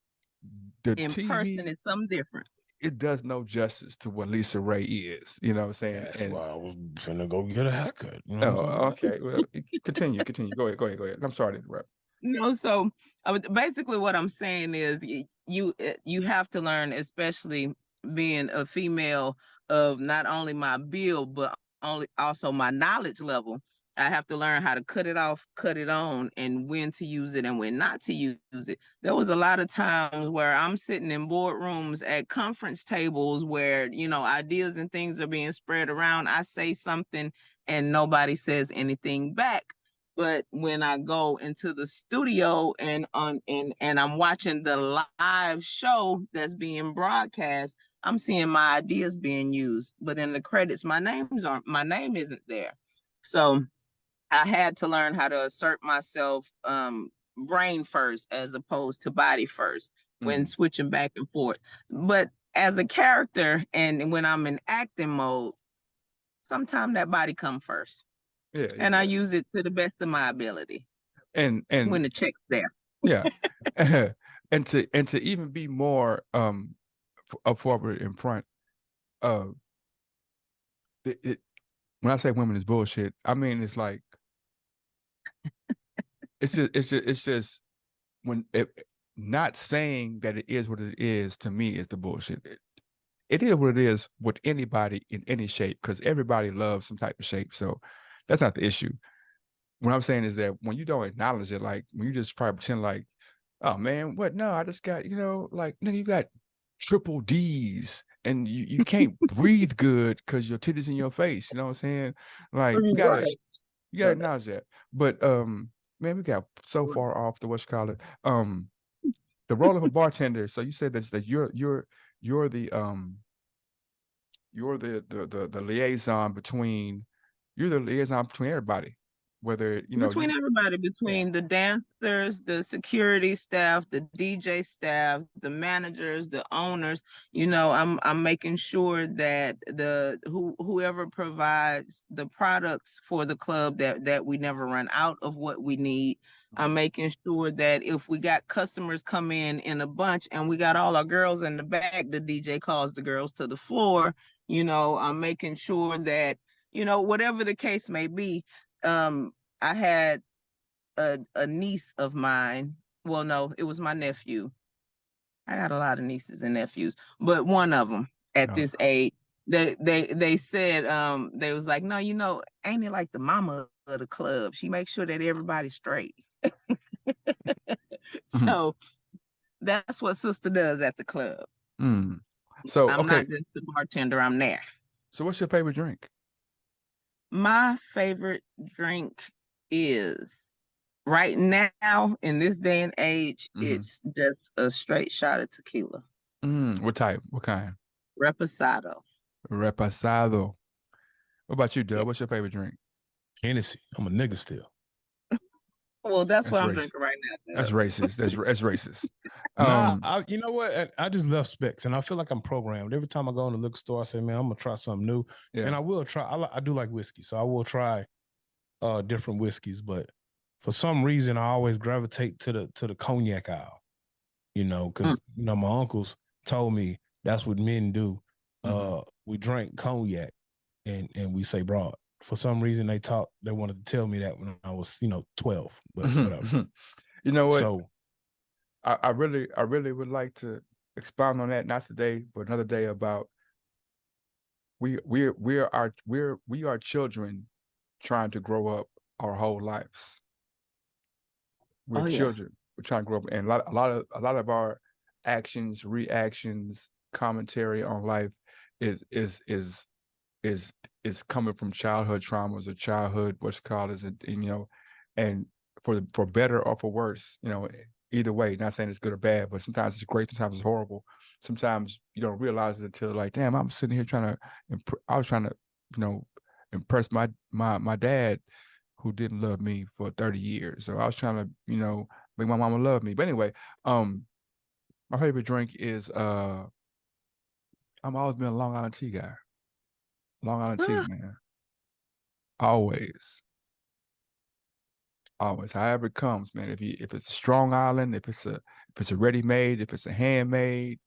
the in TV, person is something different. It does no justice to what LisaRay is. You know what I'm saying? That's why I was finna go get a haircut. You know okay. Well, continue. Go ahead. I'm sorry to interrupt. No, so basically what I'm saying is you have to learn, especially being a female, of not only my build, but also my knowledge level. I have to learn how to cut it off, cut it on, and when to use it and when not to use it. There was a lot of times where I'm sitting in boardrooms at conference tables where, ideas and things are being spread around. I say something and nobody says anything back. But when I go into the studio and I'm watching the live show that's being broadcast, I'm seeing my ideas being used. But in the credits, my name isn't there. So I had to learn how to assert myself brain first as opposed to body first when switching back and forth. But as a character and when I'm in acting mode, sometimes that body come first. Yeah, and I use it to the best of my ability. And when the check's there. Yeah. and to even be more up forward in front, when I say women is bullshit, I mean it's like it's just when not saying that it is what it is to me is the bullshit. It is what it is with anybody in any shape, because everybody loves some type of shape. So that's not the issue. What I'm saying is that when you don't acknowledge it, like when you just probably pretend like, oh man, what? No, I just got, like, nigga, you got triple D's and you can't breathe good because your titties in your face. You know what I'm saying? Like you gotta acknowledge that. But man, we got so far off the what you call it. The role of a bartender. So you said that you're the liaison between everybody, whether between everybody, between the dancers, the security staff, the DJ staff, the managers, the owners. I'm making sure that whoever provides the products for the club, that we never run out of what we need. I'm making sure that if we got customers come in a bunch and we got all our girls in the back, the DJ calls the girls to the floor. I'm making sure that, whatever the case may be. I had a niece of mine. Well, no, it was my nephew. I got a lot of nieces and nephews, but one of them at this age, they said, they was like, no, ain't it like the mama of the club? She makes sure that everybody's straight. So that's what Sustah does at the club. So I'm not just the bartender, I'm there. So what's your favorite drink? My favorite drink is, right now in this day and age, it's just a straight shot of tequila. What type? What kind? Reposado. What about you, Dub? What's your favorite drink? Hennessy. I'm a nigga still. Well, that's what I'm drinking right now. That's racist. That's racist. You know what? I just love specs, and I feel like I'm programmed. Every time I go in the liquor store, I say, "Man, I'm gonna try something new," and I will try. I do like whiskey, so I will try different whiskeys. But for some reason, I always gravitate to the cognac aisle. Because my uncles told me that's what men do. We drank cognac, and we say broad. For some reason, they wanted to tell me that when I was 12, but whatever. You know what? So I really would like to expound on that, not today, but another day, about we are children trying to grow up our whole lives. We're children. We're trying to grow up, and a lot of our actions, reactions, commentary on life is coming from childhood traumas or childhood and for better or for worse, either way. Not saying it's good or bad, but sometimes it's great, sometimes it's horrible. Sometimes you don't realize it until, like, damn, I'm sitting here I was trying to impress my dad, who didn't love me for 30 years. So I was trying to make my mama love me. But anyway, my favorite drink is I've always been a Long Island tea guy. Long Island tea, man. Always. However it comes, man. If it's a Strong Island, if it's a ready made, if it's a handmade,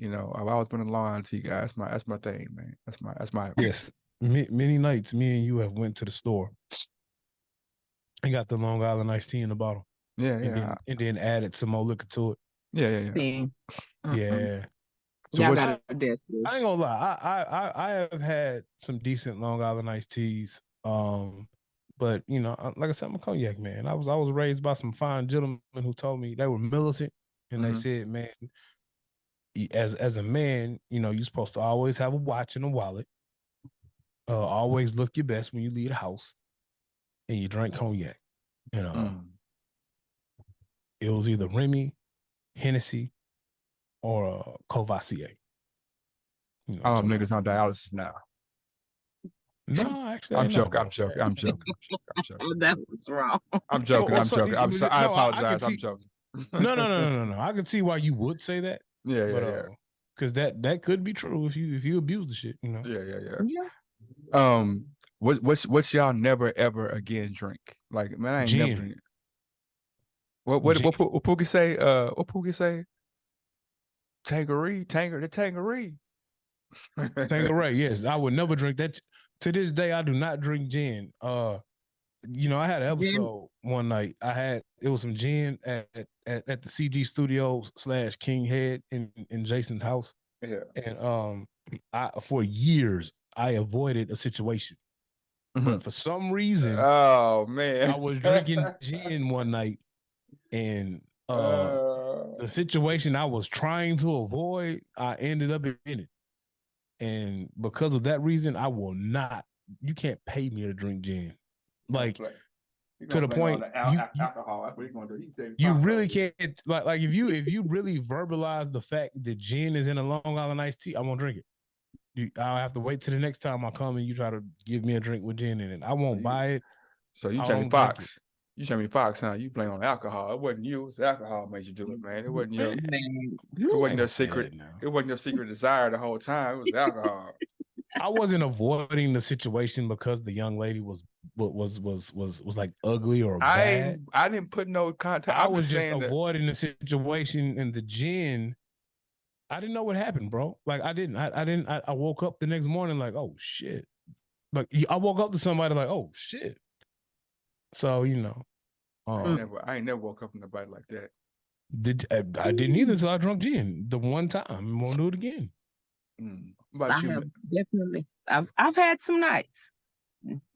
I've always been a Long Island tea guy. That's my thing, man. That's my yes. Many nights, me and you have went to the store and got the Long Island iced tea in the bottle. Yeah, and then added some more liquor to it. Yeah. So I ain't gonna lie. I have had some decent Long Island iced teas. But like I said, I'm a cognac man. I was raised by some fine gentlemen who told me they were militant, and they said, man, as a man, you're supposed to always have a watch and a wallet. Always look your best when you leave the house, and you drink cognac. It was either Remy, Hennessy, or Courvoisier. Niggas on dialysis now. No, actually, I'm joking. That was wrong. I'm joking. I apologize. I'm joking. No. I can see why you would say that. Yeah. Because that could be true if you abuse the shit. Yeah. What's y'all never ever again drink? Like, man, I ain't never Gin. drinking. What Pookie say? What Pookie say? Tangerine. Tanqueray, yes. I would never drink that. To this day, I do not drink gin. You know, I had an episode one night. It was some gin at the CG Studio / King Head in Jason's house. Yeah. And I for years I avoided a situation. But for some reason, oh man, I was drinking gin one night, and the situation I was trying to avoid, I ended up in it. And because of that reason, I will not. You can't pay me to drink gin. Like to the point, alcohol. That's what he's gonna do. You really can't like if you really verbalize the fact that gin is in a Long Island iced tea, I won't drink it. I'll have to wait till the next time I come and you try to give me a drink with gin in it. I won't buy it. So you Jamie Foxx. You Jamie Foxx, huh? You blame on alcohol. It wasn't you. It's alcohol made you do it, man. It wasn't your. It wasn't your secret. It wasn't your secret desire the whole time. It was alcohol. I wasn't avoiding the situation because the young lady was like ugly or bad. I didn't put no contact. I was just avoiding the situation, and the gin. I didn't know what happened, bro. Like I didn't. I woke up the next morning like, oh shit. Like I woke up to somebody like, oh shit. So you know, I ain't never woke up to nobody like that. I didn't either until I drunk gin the one time. Won't do it again. About you? Definitely. I've had some nights.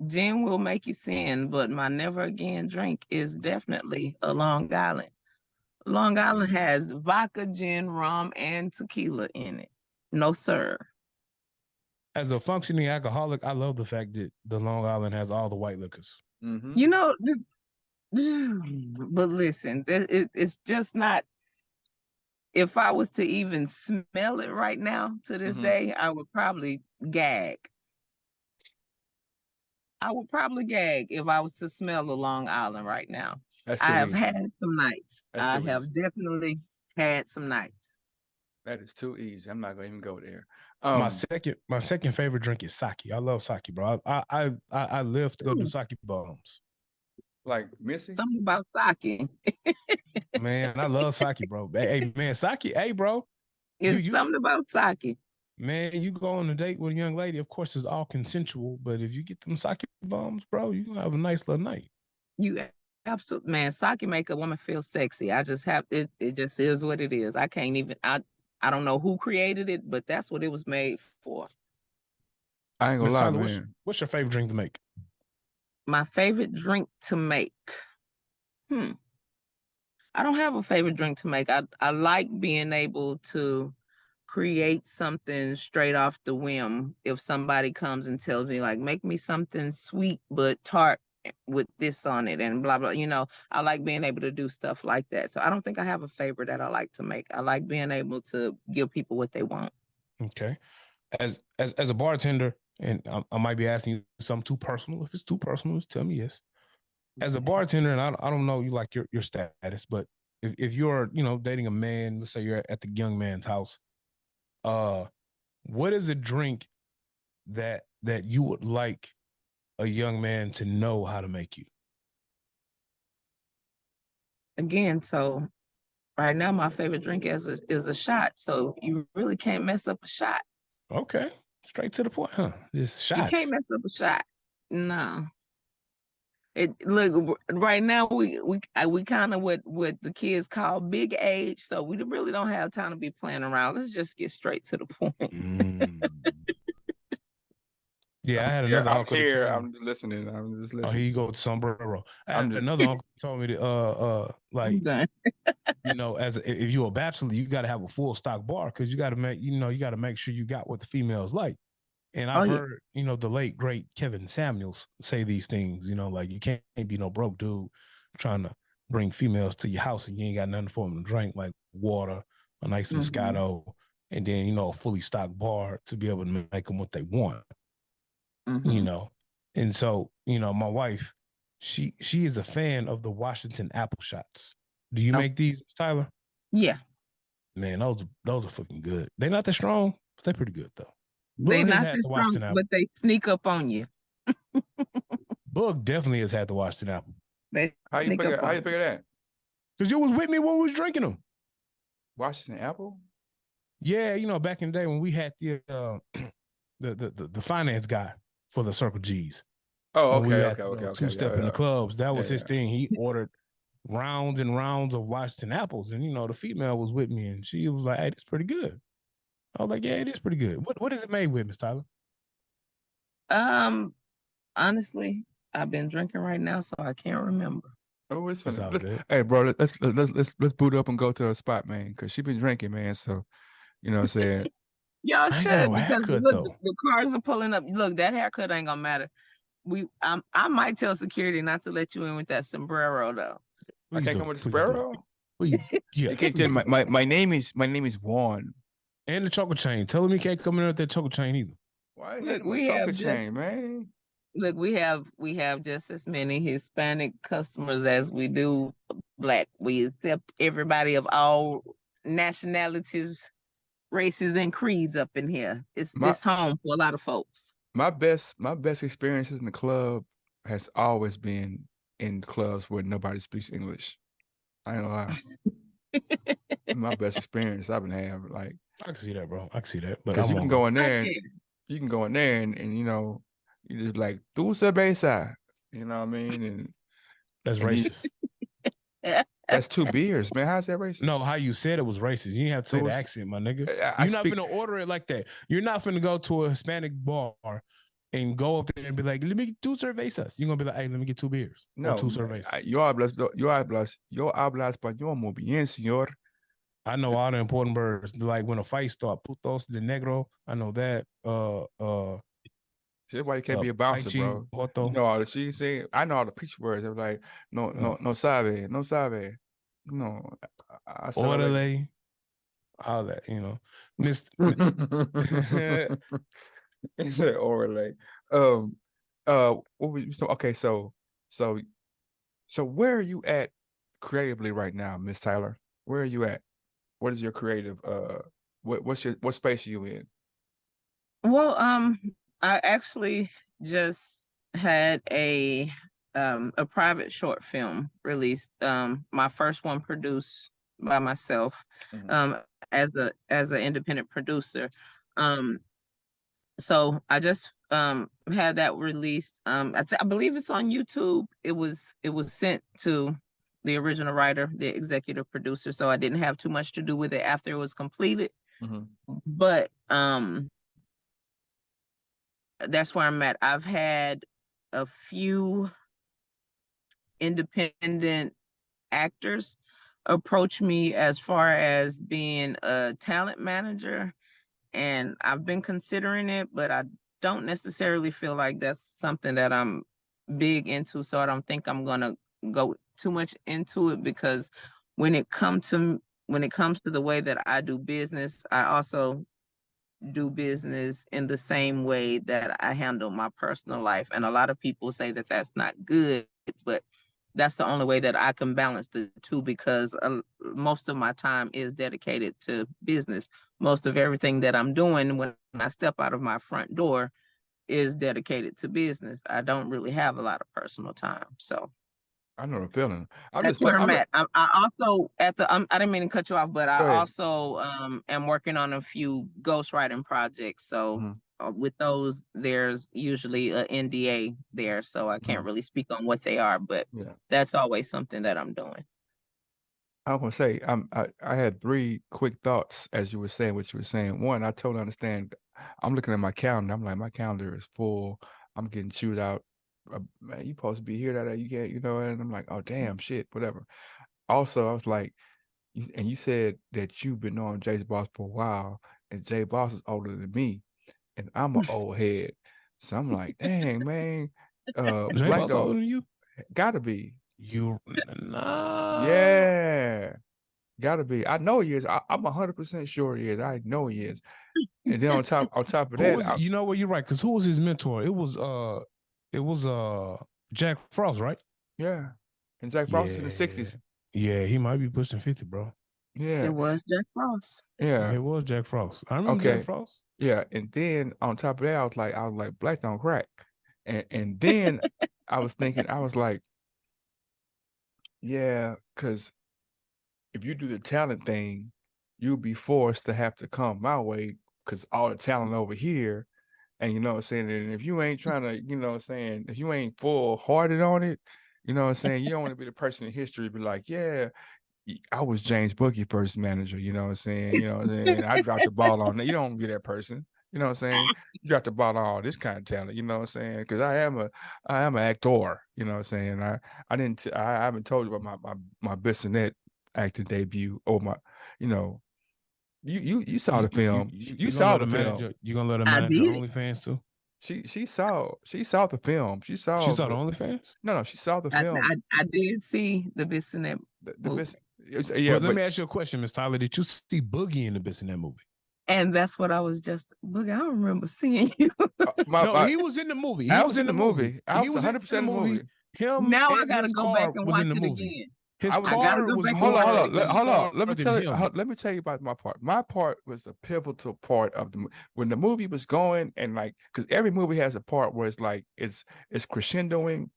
Gin will make you sin, but my never again drink is definitely a Long Island. Long Island has vodka, gin, rum, and tequila in it. No, sir. As a functioning alcoholic, I love the fact that the Long Island has all the white liquors. Mm-hmm. You know, but listen, it's just not. If I was to even smell it right now to this day, I would probably gag. I would probably gag if I was to smell the Long Island right now. I have had some nights. I have definitely had some nights. That is too easy. I'm not gonna even go there. My second favorite drink is sake. I love sake, bro. I live to go do sake bombs. Like Missy? Something about sake. Man, I love sake, bro. Hey, man, sake. Hey, bro. It's something about sake. Man, you go on a date with a young lady. Of course, it's all consensual. But if you get them sake bombs, bro, you gonna have a nice little night. You absolutely, man. Sake make a woman feel sexy. I just have it. It just is what it is. I can't even. I don't know who created it, but that's what it was made for. I ain't gonna lie, Tyler, man. What's your favorite drink to make? My favorite drink to make. I don't have a favorite drink to make. I like being able to create something straight off the whim. If somebody comes and tells me, like, make me something sweet but tart with this on it and blah blah, you know, I like being able to do stuff like that. So I don't think I have a favorite that I like to make. I like being able to give people what they want. Okay. As a bartender, and I might be asking you something too personal. If it's too personal, just tell me yes. As a bartender, and I don't know you like your status, but if you're, you know, dating a man, let's say you're at the young man's house, what is a drink that you would like a young man to know how to make you? Again, so right now my favorite drink is a shot. So you really can't mess up a shot. Okay. Straight to the point, huh? Just shots. You can't mess up a shot. No. Look, right now we kind of what the kids call big age, so we really don't have time to be playing around. Let's just get straight to the point. Yeah, I had another uncle. I'm just listening. Oh, here you go with sombrero. Another uncle told me that like you know, if you're a bachelor, you got to have a full stock bar because you got to make sure you got what the females like. And I've heard, you know, the late great Kevin Samuels say these things, you know, like you can't be no broke dude trying to bring females to your house and you ain't got nothing for them to drink, like water, a nice Moscato, and then, you know, a fully stocked bar to be able to make them what they want, you know. And so, you know, my wife, she is a fan of the Washington apple shots. Do you make these, Tyler? Yeah. Man, those are fucking good. They're not that strong, but they're pretty good though. They're not that strong, but they sneak up on you. Bug definitely has had to watch the apple. How you figure that? Because you was with me when we was drinking them. Washington apple? Yeah, you know, back in the day when we had the finance guy for the Circle G's. Oh, when we okay, had okay. two-step in the clubs. That was his thing. He ordered rounds and rounds of Washington apples. And, you know, the female was with me and she was like, hey, it's pretty good. I was like, yeah, it is pretty good. What is it made with, Miss Tyler? Honestly, I've been drinking right now, so I can't remember. Oh, it's funny. Hey, bro, let's boot up and go to her spot, man, because she been drinking, man. So, you know what I'm saying? Y'all should, no because haircut, look, the cars are pulling up. Look, that haircut ain't gonna matter. I might tell security not to let you in with that sombrero though. I can't come with a sombrero. Please, yeah. You can't tell my name is Vaughn. And the chocolate chain. Tell him he can't come in with that chocolate chain either. Why look, we chocolate chain, man? Look, we have just as many Hispanic customers as we do Black. We accept everybody of all nationalities, races, and creeds up in here. It's this home for a lot of folks. My best experiences in the club has always been in clubs where nobody speaks English. I ain't gonna lie. My best experience I've been having. Like, I can see that, bro. I can see that. But because you can go in there and you know, you just like tu cerveza, you know what I mean? And that's racist. That's 2 beers, man. How's that racist? No, how you said it was racist. You didn't have to say the accent, my nigga. You're not gonna order it like that. You're not gonna go to a Hispanic bar and go up there and be like, let me get 2 cervezas. You're gonna be like, hey, let me get 2 beers. No, 2 cervezas. Yo hablas español muy bien, señor. I know all the important words. Like when a fight starts, putos de negro. I know that. That's why you can't be a bouncer, bro. You know all the she say. I know all the preach words. They're like, no sabe, no sabe. No, orale, all that, you know. Mr. He said orale. What was so okay? So where are you at creatively right now, Miss Tyler? Where are you at? What is your creative? What space are you in? Well, I actually just had a private short film released. My first one produced by myself, as an independent producer. So I just had that released. I believe it's on YouTube. It was sent to the original writer, the executive producer. So I didn't have too much to do with it after it was completed. But that's where I'm at. I've had a few independent actors approach me as far as being a talent manager, and I've been considering it, but I don't necessarily feel like that's something that I'm big into, so I don't think I'm gonna go too much into it, because when it comes to the way that I do business, I also do business in the same way that I handle my personal life. And a lot of people say that that's not good, but that's the only way that I can balance the two, because most of my time is dedicated to business. Most of everything that I'm doing when I step out of my front door is dedicated to business. I don't really have a lot of personal time. So I know the feeling. That's where I'm at. I also I didn't mean to cut you off, but I also am working on a few ghostwriting projects. So with those, there's usually an NDA there, so I can't really speak on what they are, but that's always something that I'm doing. I was gonna say, I had 3 quick thoughts as you were saying what you were saying. One, I totally understand. I'm looking at my calendar. I'm like, my calendar is full. I'm getting chewed out. Man, you supposed to be here that you can't, you know, and I'm like, oh damn, shit, whatever. Also, I was like, you said that you've been on Jay's Boss for a while, and Jay Boss is older than me, and I'm an old head, so I'm like, dang, man, Jay Boss older than you? Gotta be. Nah. Yeah, gotta be. I know he is. I'm 100% sure he is. I know he is. And then on top of that, you know what? You're right. Because who was his mentor? It was Jack Frost, right? Yeah, and Jack Frost is in the 60s. Yeah, he might be pushing 50, bro. Yeah, it was Jack Frost. Yeah, it was Jack Frost. I remember Jack Frost. Yeah, and then on top of that, I was like, Black don't crack, And then I was thinking, I was like, yeah, because if you do the talent thing, you'll be forced to have to come my way because all the talent over here. And you know what I'm saying? And if you ain't trying to, you know what I'm saying, if you ain't full hearted on it, you know what I'm saying, you don't want to be the person in history to be like, yeah, I was James Boogie first manager, you know what I'm saying? You know what I'm saying? I dropped the ball on that. You don't be that person. You know what I'm saying? You dropped the ball on all this kind of talent, you know what I'm saying? Because I am an actor, you know what I'm saying? I haven't told you about my Bissonnette acting debut or my, you know, you saw the film. You gonna saw let the a film. manager? You gonna let a I manager did. OnlyFans too? She saw the film. She She saw saw the the OnlyFans. no, she saw the I, film. I did see the Bissonnette The movie. yeah, Well, let but me ask you a question, Miss Tyler. Did you see Boogie in the Bissonnette movie? And that's what I was just Boogie. I don't remember seeing you. No, he was in the movie. He I was in the movie. I He was was in 100% the in the movie. Him Now I and gotta his go back car and was watch in the it movie. again. His I was- I gotta car go was back and more watch it hold again. on. Let me than tell you. him. Let me tell you about my part. My part was the pivotal part of the when the movie was going, and like, because every movie has a part where it's like it's crescendoing,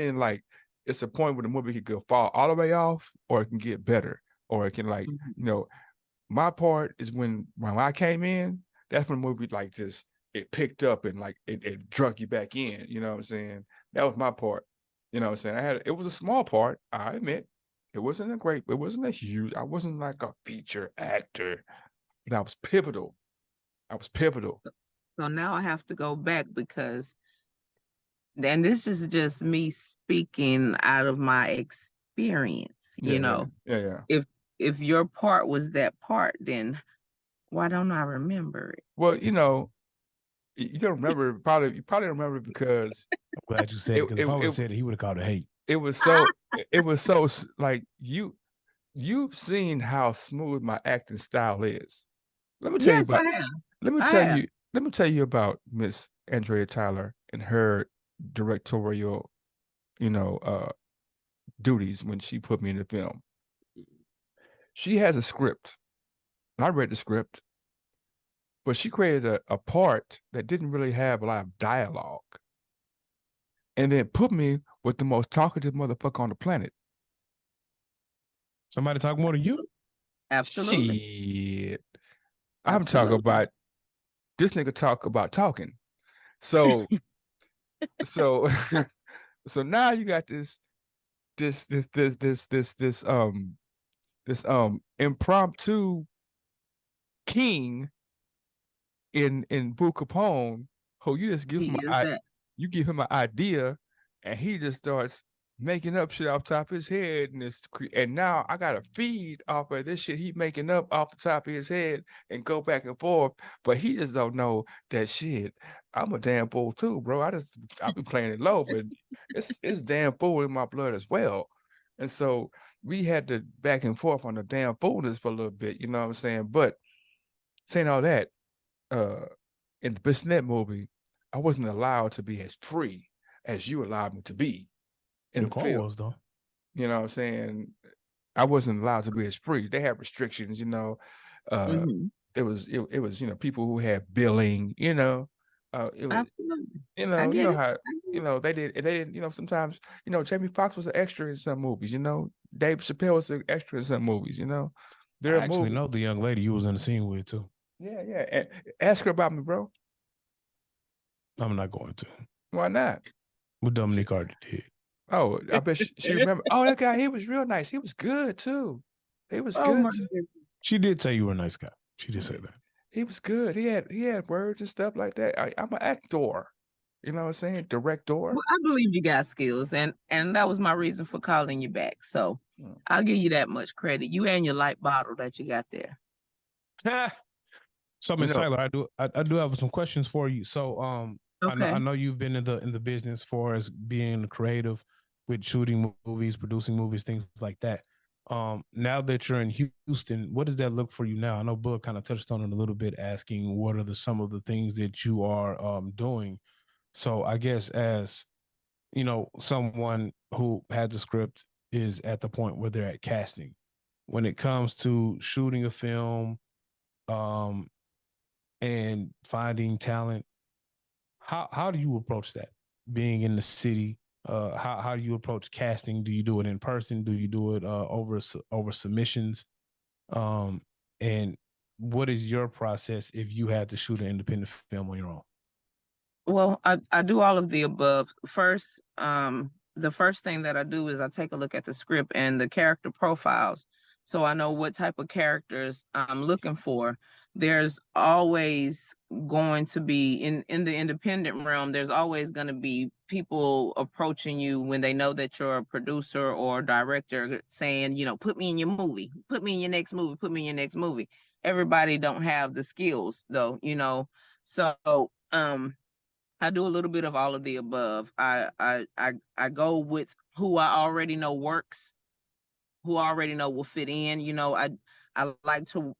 and like it's a point where the movie could go fall all the way off, or it can get better, or it can like Mhm. you know. My part is when I came in. That's when the movie like just it picked up and like it drug you back in. You know what I'm saying? That was my part. You know what I'm saying? It was a small part, I admit. It wasn't a huge, I wasn't like a feature actor, but I was pivotal. So now I have to go back because then this is just me speaking out of my experience. Yeah. If your part was that part, then why don't I remember it? Well, you don't remember, you probably don't remember because I'm glad you said it, because if I would have said it, he would have called it hate. it was so like you've seen how smooth my acting style is. Let me tell you Yes, I about have. let me I tell have. you let me tell you about Miss Andrea Tyler and her directorial, duties when she put me in the film. She has a script. And I read the script, but she created a part that didn't really have a lot of dialogue. And then put me with the most talkative motherfucker on the planet. Somebody talk more than you? Absolutely. Shit. I'm talking about this nigga talk about talking. So so so now you got this impromptu king in Boo Capone, who you just give He him is that. you give him an idea, and he just starts making up shit off the top of his head, and now I gotta feed off of this shit he making up off the top of his head and go back and forth. But he just don't know that shit. I'm a damn fool too, bro. I've been playing it low, but it's damn fool in my blood as well. And so we had to back and forth on the damn foolness for a little bit, you know what I'm saying? But saying all that, uh in the Bissonnette movie, I wasn't allowed to be as free as you allowed me to be in Your the car film. was, though. You know what I'm saying? I wasn't allowed to be as free. They have restrictions, It was, people who had billing, it was, Absolutely. I you get know it. how, they didn't, sometimes, Jamie Foxx was an extra in some movies, Dave Chappelle was an extra in some movies, I There are actually movies. know the young lady you was in the scene with, too. Yeah. Ask her about me, bro. I'm not going to. Why not? What Dominique Carter did. Oh, I bet she remember. Oh, that guy, he was real nice. He was good too. He was Oh good my too. goodness. She did say you were a nice guy. She did say that. He was good. He had words and stuff like that. I'm an actor. You know what I'm saying? Director. Well, I believe you got skills, and that was my reason for calling you back. So I'll give you that much credit. You and your light bottle that you got there. So, Miss Tyler, I do have some questions for you. So, Okay. I know you've been in the business for as being creative with shooting movies, producing movies, things like that. Now that you're in Houston, what does that look for you now? I know Bud kind of touched on it a little bit, asking what are some of the things that you are doing. So, I guess as someone who had the script is at the point where they're at casting. When it comes to shooting a film, and finding talent, How do you approach that? Being in the city, how do you approach casting? Do you do it in person? Do you do it over submissions? And what is your process if you had to shoot an independent film on your own? Well, I do all of the above. First, the first thing that I do is I take a look at the script and the character profiles, so I know what type of characters I'm looking for. There's always going to be in the independent realm, there's always going to be people approaching you when they know that you're a producer or director saying, put me in your movie, put me in your next movie, put me in your next movie. Everybody don't have the skills though, so I do a little bit of all of the above. I go with who I already know works, who I already know will fit in. I like to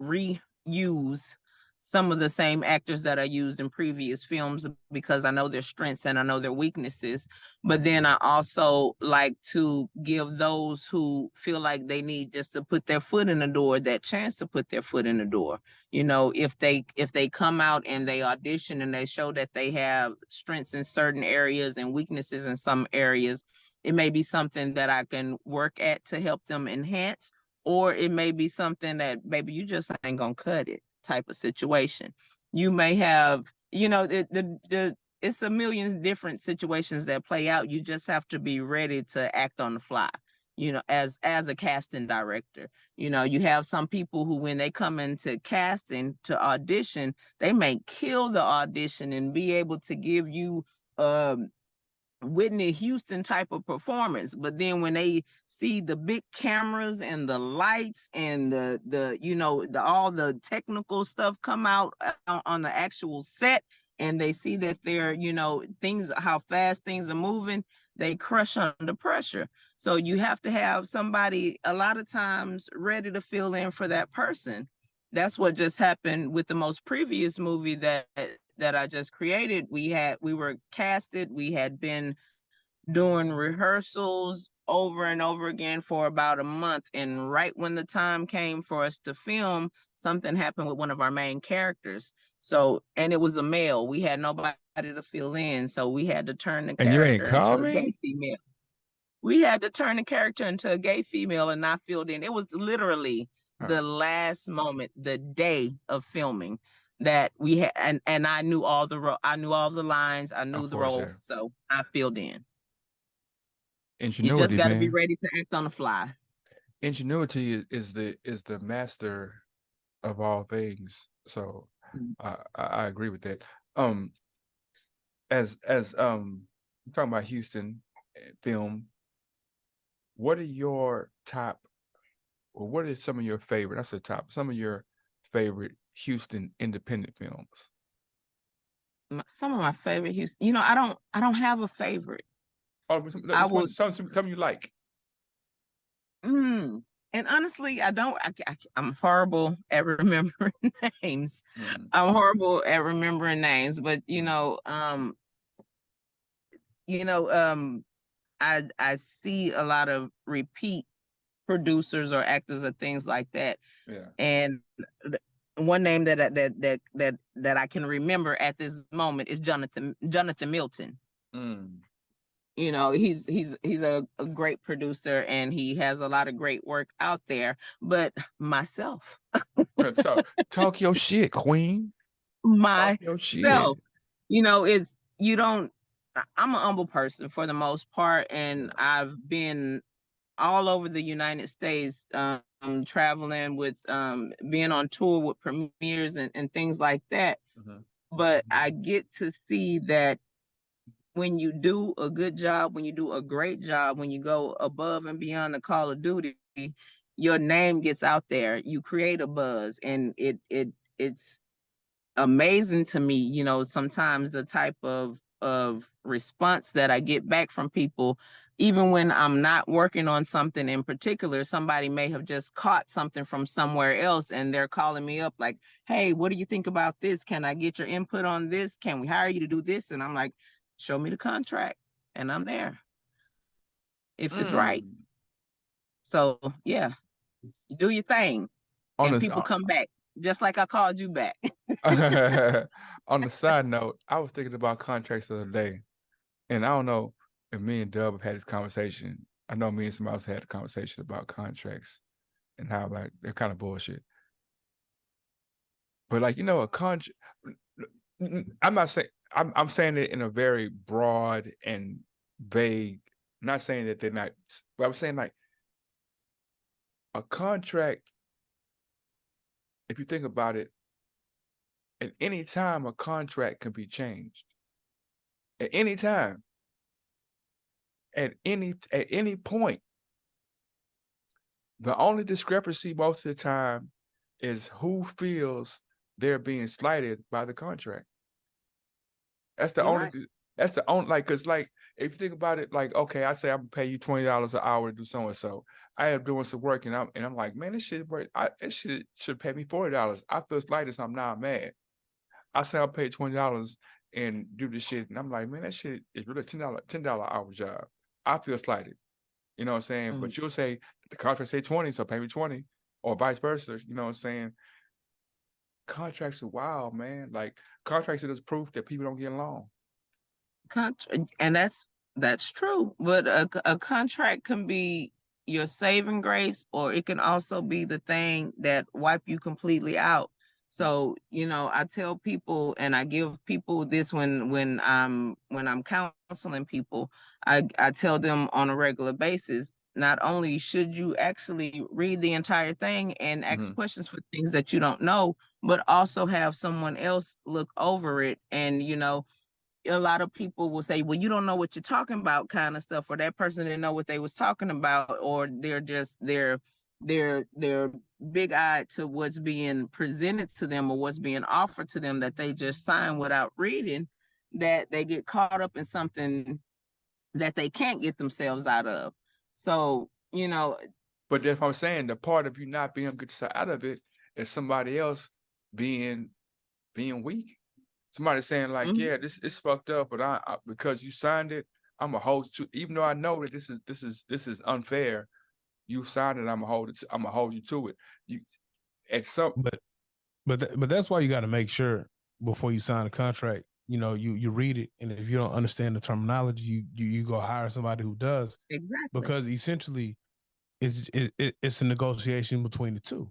reuse some of the same actors that I used in previous films because I know their strengths and I know their weaknesses. But then I also like to give those who feel like they need just to put their foot in the door that chance to put their foot in the door. If they come out and they audition and they show that they have strengths in certain areas and weaknesses in some areas, it may be something that I can work at to help them enhance, or it may be something that, baby, you just ain't gonna cut it type of situation. You may have, it's a million different situations that play out. You just have to be ready to act on the fly, as a casting director. You have some people who, when they come into casting to audition, they may kill the audition and be able to give you Whitney Houston type of performance, but then when they see the big cameras and the lights and the all the technical stuff come out on the actual set, and they see that they're things, how fast things are moving, they crush under pressure. So you have to have somebody a lot of times ready to fill in for that person. That's what just happened with the most previous movie that I just created. We were casted, we had been doing rehearsals over and over again for about a month. And right when the time came for us to film, something happened with one of our main characters. So, and it was a male. We had nobody to fill in. So we had to turn the And you ain't character call into a gay me? female. We had to turn the character into a gay female and not filled in. It was literally the last moment, the day of filming, that we had, and I knew all the lines, I knew the roles, so I filled in. You just Ingenuity, got to be man. ready to act on the fly. Ingenuity is the master of all things. So I agree with that. As I'm talking about Houston film, what are your top, or what are some of your favorite? That's the top. Some of your favorite Houston independent films. Some of my favorite Houston. I don't have a favorite. Oh, some you like. And honestly, I'm horrible at remembering names. I'm horrible at remembering names, but I see a lot of repeat producers or actors or things like that. Yeah. And one name that I can remember at this moment is Jonathan Milton. He's a great producer and he has a lot of great work out there. But myself, so talk your shit, Queen. Myself, your shit. I'm an humble person for the most part, and I've been all over the United States, traveling with, being on tour with premieres and things like that. But I get to see that when you do a good job, when you do a great job, when you go above and beyond the call of duty, your name gets out there. You create a buzz, and it's amazing to me, sometimes the type of response that I get back from people, even when I'm not working on something in particular. Somebody may have just caught something from somewhere else and they're calling me up like, hey, what do you think about this? Can I get your input on this? Can we hire you to do this? And I'm like, show me the contract and I'm there if it's right. So yeah, you do your thing and people come back. Just like I called you back. On the side note, I was thinking about contracts the other day, and I don't know if me and Dub have had this conversation. I know me and somebody else had a conversation about contracts and how like they're kind of bullshit. But like, you know, a contract, I'm not saying, I'm saying it in a very broad and vague, I'm not saying that they're not, but I'm saying like a contract, if you think about it, at any time a contract can be changed. At any time. At any point. The only discrepancy most of the time is who feels they're being slighted by the contract. That's the only. Right. That's the only. Like, cause like if you think about it, like okay, I say I'm gonna pay you $20 an hour to do so and so. I am doing some work and I'm like, man, this shit should pay me $40. I feel slighted, so I'm not mad. I say I'll pay $20 and do this shit, and I'm like, man, that shit is really $10 hour job. I feel slighted. You know what I'm saying? Mm-hmm. But you'll say the contract say 20, so pay me 20, or vice versa. You know what I'm saying? Contracts are wild, man. Like contracts are just proof that people don't get along. And that's true. But a contract can be your saving grace, or it can also be the thing that wipe you completely out. So, you know, I tell people, and I give people this when I'm counseling people, I tell them on a regular basis, not only should you actually read the entire thing and ask questions for things that you don't know, but also have someone else look over it. And, you know, a lot of people will say, well, you don't know what you're talking about, kind of stuff, or that person didn't know what they was talking about, or they're just they're big-eyed to what's being presented to them or what's being offered to them that they just sign without reading, that they get caught up in something that they can't get themselves out of. So, you know. But that's what I'm saying. The part of you not being good out of it is somebody else being weak. Somebody saying like, yeah, this is fucked up, but I because you signed it, I'm gonna hold you. Even though I know that this is unfair, you signed it. I'm gonna hold you to it. You at some, but that's why you got to make sure before you sign a contract. You know, you read it, and if you don't understand the terminology, you go hire somebody who does. Exactly. Because essentially, it's a negotiation between the two.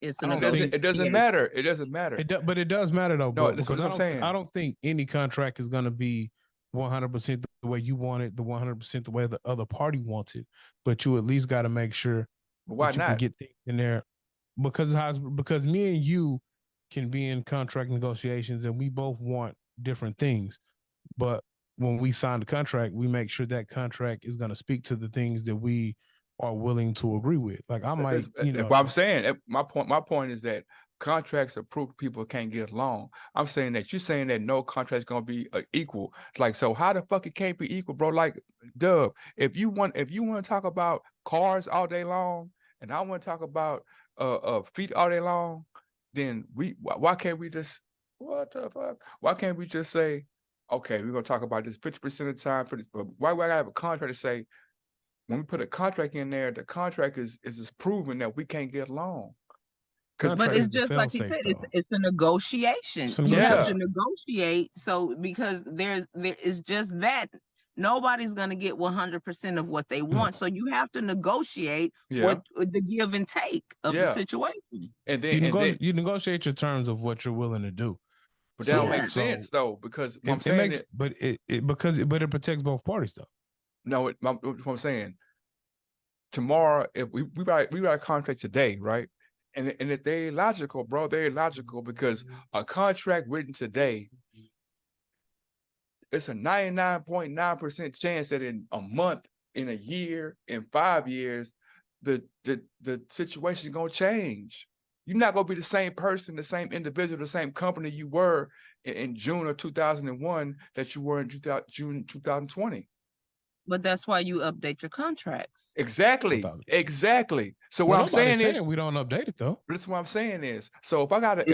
It doesn't matter. It doesn't matter. But it does matter though, bro. No, that's what I'm saying. I don't think any contract is going to be 100% the way you want it, the 100% the way the other party wants it. But you at least got to make sure that you can get things in there, because me and you can be in contract negotiations and we both want different things. But when we sign the contract, we make sure that contract is going to speak to the things that we are willing to agree with. Like I might, what I'm saying. My point is that contracts are proof people can't get along. I'm saying that you're saying that no contract is gonna be equal. Like, so how the fuck it can't be equal, bro? Like, Dub, if you want to talk about cars all day long, and I want to talk about feet all day long, then why can't we just, what the fuck? Why can't we just say, okay, we're gonna talk about this 50% of the time for this, but why would I have a contract to say, when we put a contract in there, the contract is just proving that we can't get along. But it's just like you said, it's a negotiation. You have to negotiate. So because there is just that nobody's going to get 100% of what they want. So you have to negotiate with the give and take of the situation. And then you negotiate your terms of what you're willing to do. But that don't make sense though, because it protects both parties though. No, what I'm saying, tomorrow, if we write a contract today, right? And if they're illogical, bro, they're illogical, because a contract written today, it's a 99.9% chance that in a month, in a year, in 5 years, the situation is gonna change. You're not gonna be the same person, the same individual, the same company you were in June of 2001 that you were in June 2020. But that's why you update your contracts. Exactly. So what I'm saying is, we don't update it though. That's what I'm saying is, so if I gotta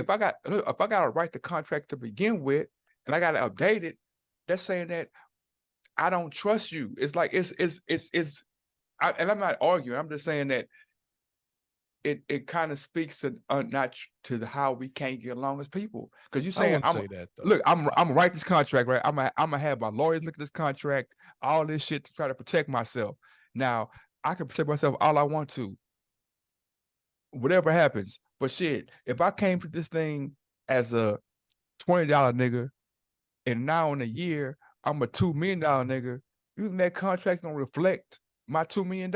write the contract to begin with, and I gotta update it, that's saying that I don't trust you. It's like and I'm not arguing. I'm just saying that it kind of speaks to not to how we can't get along as people. Because you I saying wouldn't say that though. look, I'm gonna write this contract, right? I'm gonna have my lawyers look at this contract, all this shit to try to protect myself. Now I can protect myself all I want to, whatever happens. But shit, if I came to this thing as a $20 nigga, and now in a year I'm a $2 million nigga, you think that contract gonna reflect my $2 million?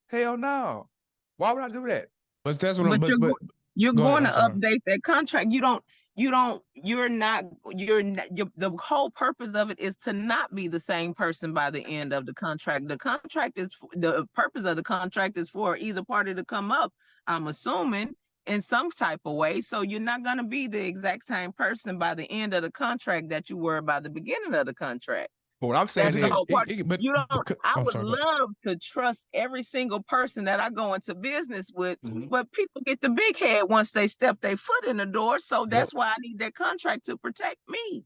Hell no. Why would I do that? But that's what. But you're go going ahead, to I'm sorry. update that contract. The whole purpose of it is to not be the same person by the end of the contract. The purpose of the contract is for either party to come up, I'm assuming, in some type of way. So you're not going to be the exact same person by the end of the contract that you were by the beginning of the contract. But what I'm saying That's the is, whole part. I would sorry, love to trust every single person that I go into business with, Mhm. but people get the big head once they step their foot in the door. So that's why I need that contract to protect me.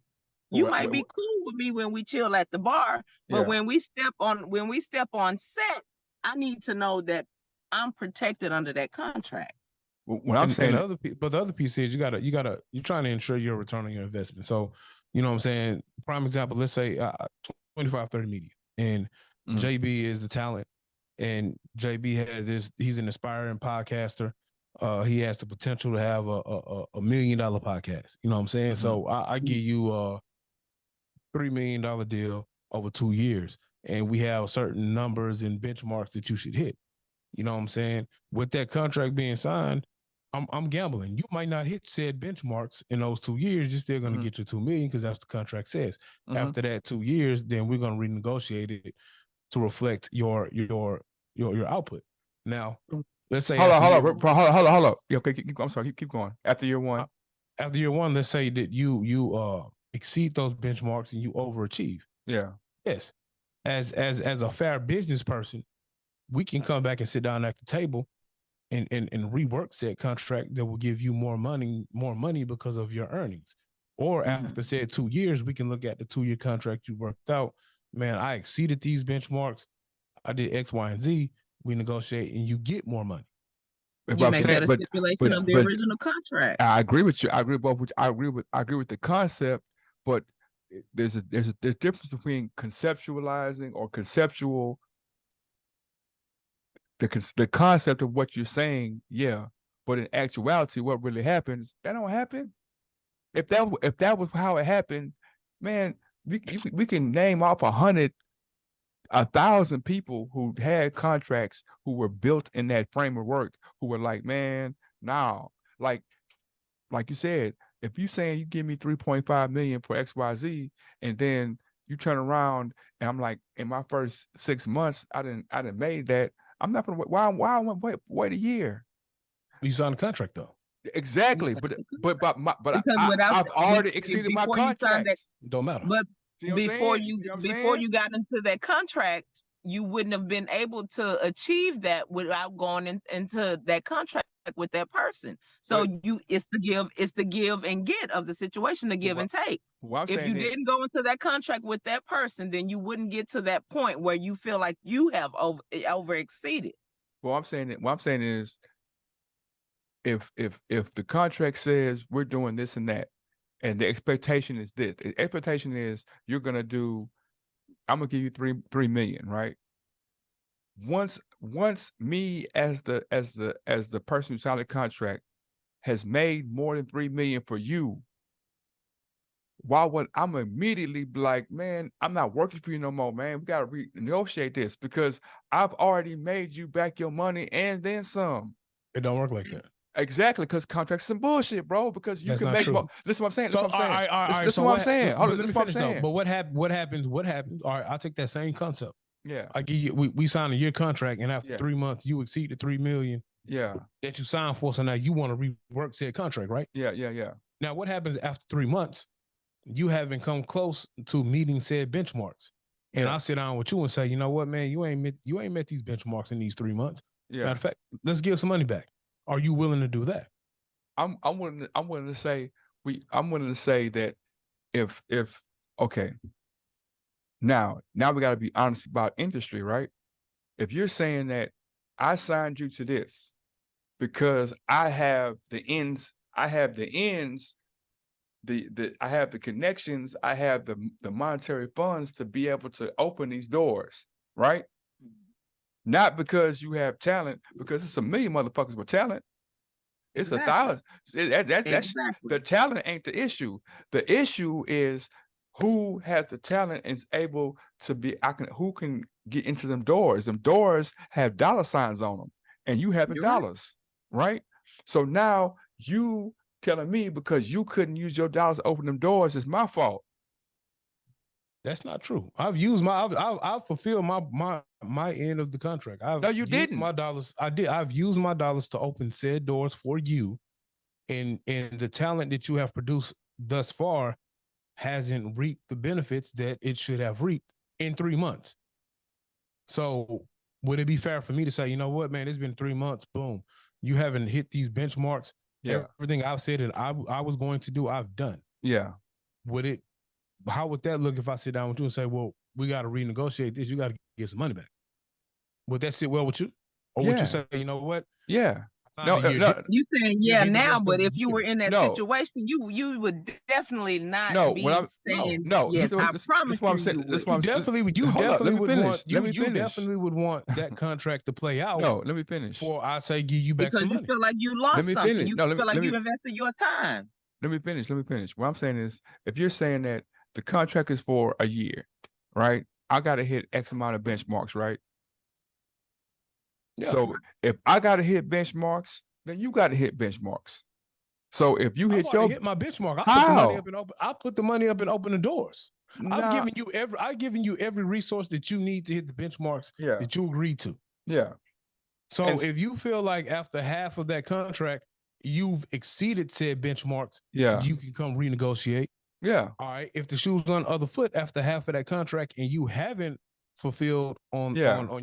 You might be cool with me when we chill at the bar, but when we step on set, I need to know that I'm protected under that contract. When I'm saying the other piece is you're trying to ensure your return on your investment. So, you know what I'm saying? Prime example, let's say 25-30 media, and JB is the talent, and JB has he's an aspiring podcaster. He has the potential to have a $1 million podcast. You know what I'm saying? So I give you a $3 million deal over 2 years, and we have certain numbers and benchmarks that you should hit. You know what I'm saying? With that contract being signed, I'm gambling. You might not hit said benchmarks in those 2 years. You're still going to get your 2 million because that's what the contract says. After that 2 years, then we're going to renegotiate it to reflect your output. Now, let's say hold on. Yeah, okay, I'm sorry. Keep going. After year one. After year one, let's say that you exceed those benchmarks and you overachieve. Yeah. Yes. As a fair business person, we can come back and sit down at the table and rework said contract that will give you more money because of your earnings. Or after said 2 years, we can look at the 2-year contract you worked out. Man, I exceeded these benchmarks. I did X, Y, and Z. We negotiate and you get more money. You make that a stipulation of the original contract. I agree with you. I agree with the concept, but there's a difference between conceptualizing or conceptual the concept of what you're saying, yeah. But in actuality, what really happens, that don't happen. If that was how it happened, man, we can name off 100, 1,000 people who had contracts who were built in that frame of work, who were like, man, now, like you said, if you saying you give me 3.5 million for XYZ, and then you turn around and I'm like, in my first 6 months, I didn't made that. I'm not gonna wait. Why I want to wait a year? You signed a contract though. Exactly, but I've already exceeded my contract. Don't matter. But before you got into that contract, you wouldn't have been able to achieve that without going into that contract with that person. So it's the give and get of the situation, the give and take. If you didn't go into that contract with that person, then you wouldn't get to that point where you feel like you have over exceeded. What I'm saying is, if the contract says we're doing this and that, and the expectation is this, the expectation is you're gonna do, I'm gonna give you 3 million, right? Once me as the person who signed the contract has made more than 3 million for you, why would I'm immediately be like, man, I'm not working for you no more, man. We gotta renegotiate this because I've already made you back your money and then some. It don't work like that. Exactly, because contracts some bullshit, bro. Because you can make more. Listen, what I'm saying. Listen, what I'm saying. Listen, what I'm saying. But what happens? All right, I'll take that same concept. Yeah. I give you. We sign a year contract, and after 3 months, you exceed the 3 million. Yeah. That you signed for. So now you want to rework said contract, right? Yeah. Now, what happens after 3 months? You haven't come close to meeting said benchmarks, and I sit down with you and say, you know what, man, you ain't met these benchmarks in these 3 months. Yeah. Matter of fact, let's give some money back. Are you willing to do that? I'm willing to say that if okay. Now we got to be honest about industry, right? If you're saying that I signed you to this, because I have the ends, I have the connections, I have the monetary funds to be able to open these doors, right? Not because you have talent, because it's a million motherfuckers with talent. It's Exactly. 1,000. That's Exactly. the talent ain't the issue. The issue is who has the talent and is able to be. Who can get into them doors? Them doors have dollar signs on them, and you have the You're right. dollars, right? So now you telling me because you couldn't use your dollars to open them doors is my fault. That's not true. I've used I've fulfilled my end of the contract. No, you didn't. My dollars. I did. I've used my dollars to open said doors for you, and the talent that you have produced thus far hasn't reaped the benefits that it should have reaped in 3 months. So would it be fair for me to say, you know what, man, it's been 3 months, boom, you haven't hit these benchmarks. Yeah. Everything I've said that I was going to do, I've done. Yeah. How would that look if I sit down with you and say, well, we got to renegotiate this, you got to get some money back? Would that sit well with you? Or would you say, you know what? Yeah. No. You saying now, but if you were in that No. situation, you would definitely not No, be when I'm saying, no, yes, I promise that's what I'm saying. you That's what I'm definitely would. You Hold up, definitely let me would finish. want. Let me You finish. definitely would want that contract to play out. No, let me finish. Before I say give you back because some you money. feel like you lost Let me something. finish. You No, let me- feel like let me- you invested your time. Let me finish. What I'm saying is, if you're saying that the contract is for a year, right? I got to hit X amount of benchmarks, right? Yeah. So if I got to hit benchmarks, then you got to hit benchmarks. So if you hit hit my benchmark, I put the money up and open the doors. I've given you every resource that you need to hit the benchmarks that you agreed to. Yeah. So if you feel like after half of that contract you've exceeded said benchmarks, you can come renegotiate. Yeah. All right. If the shoe's on the other foot after half of that contract and you haven't fulfilled on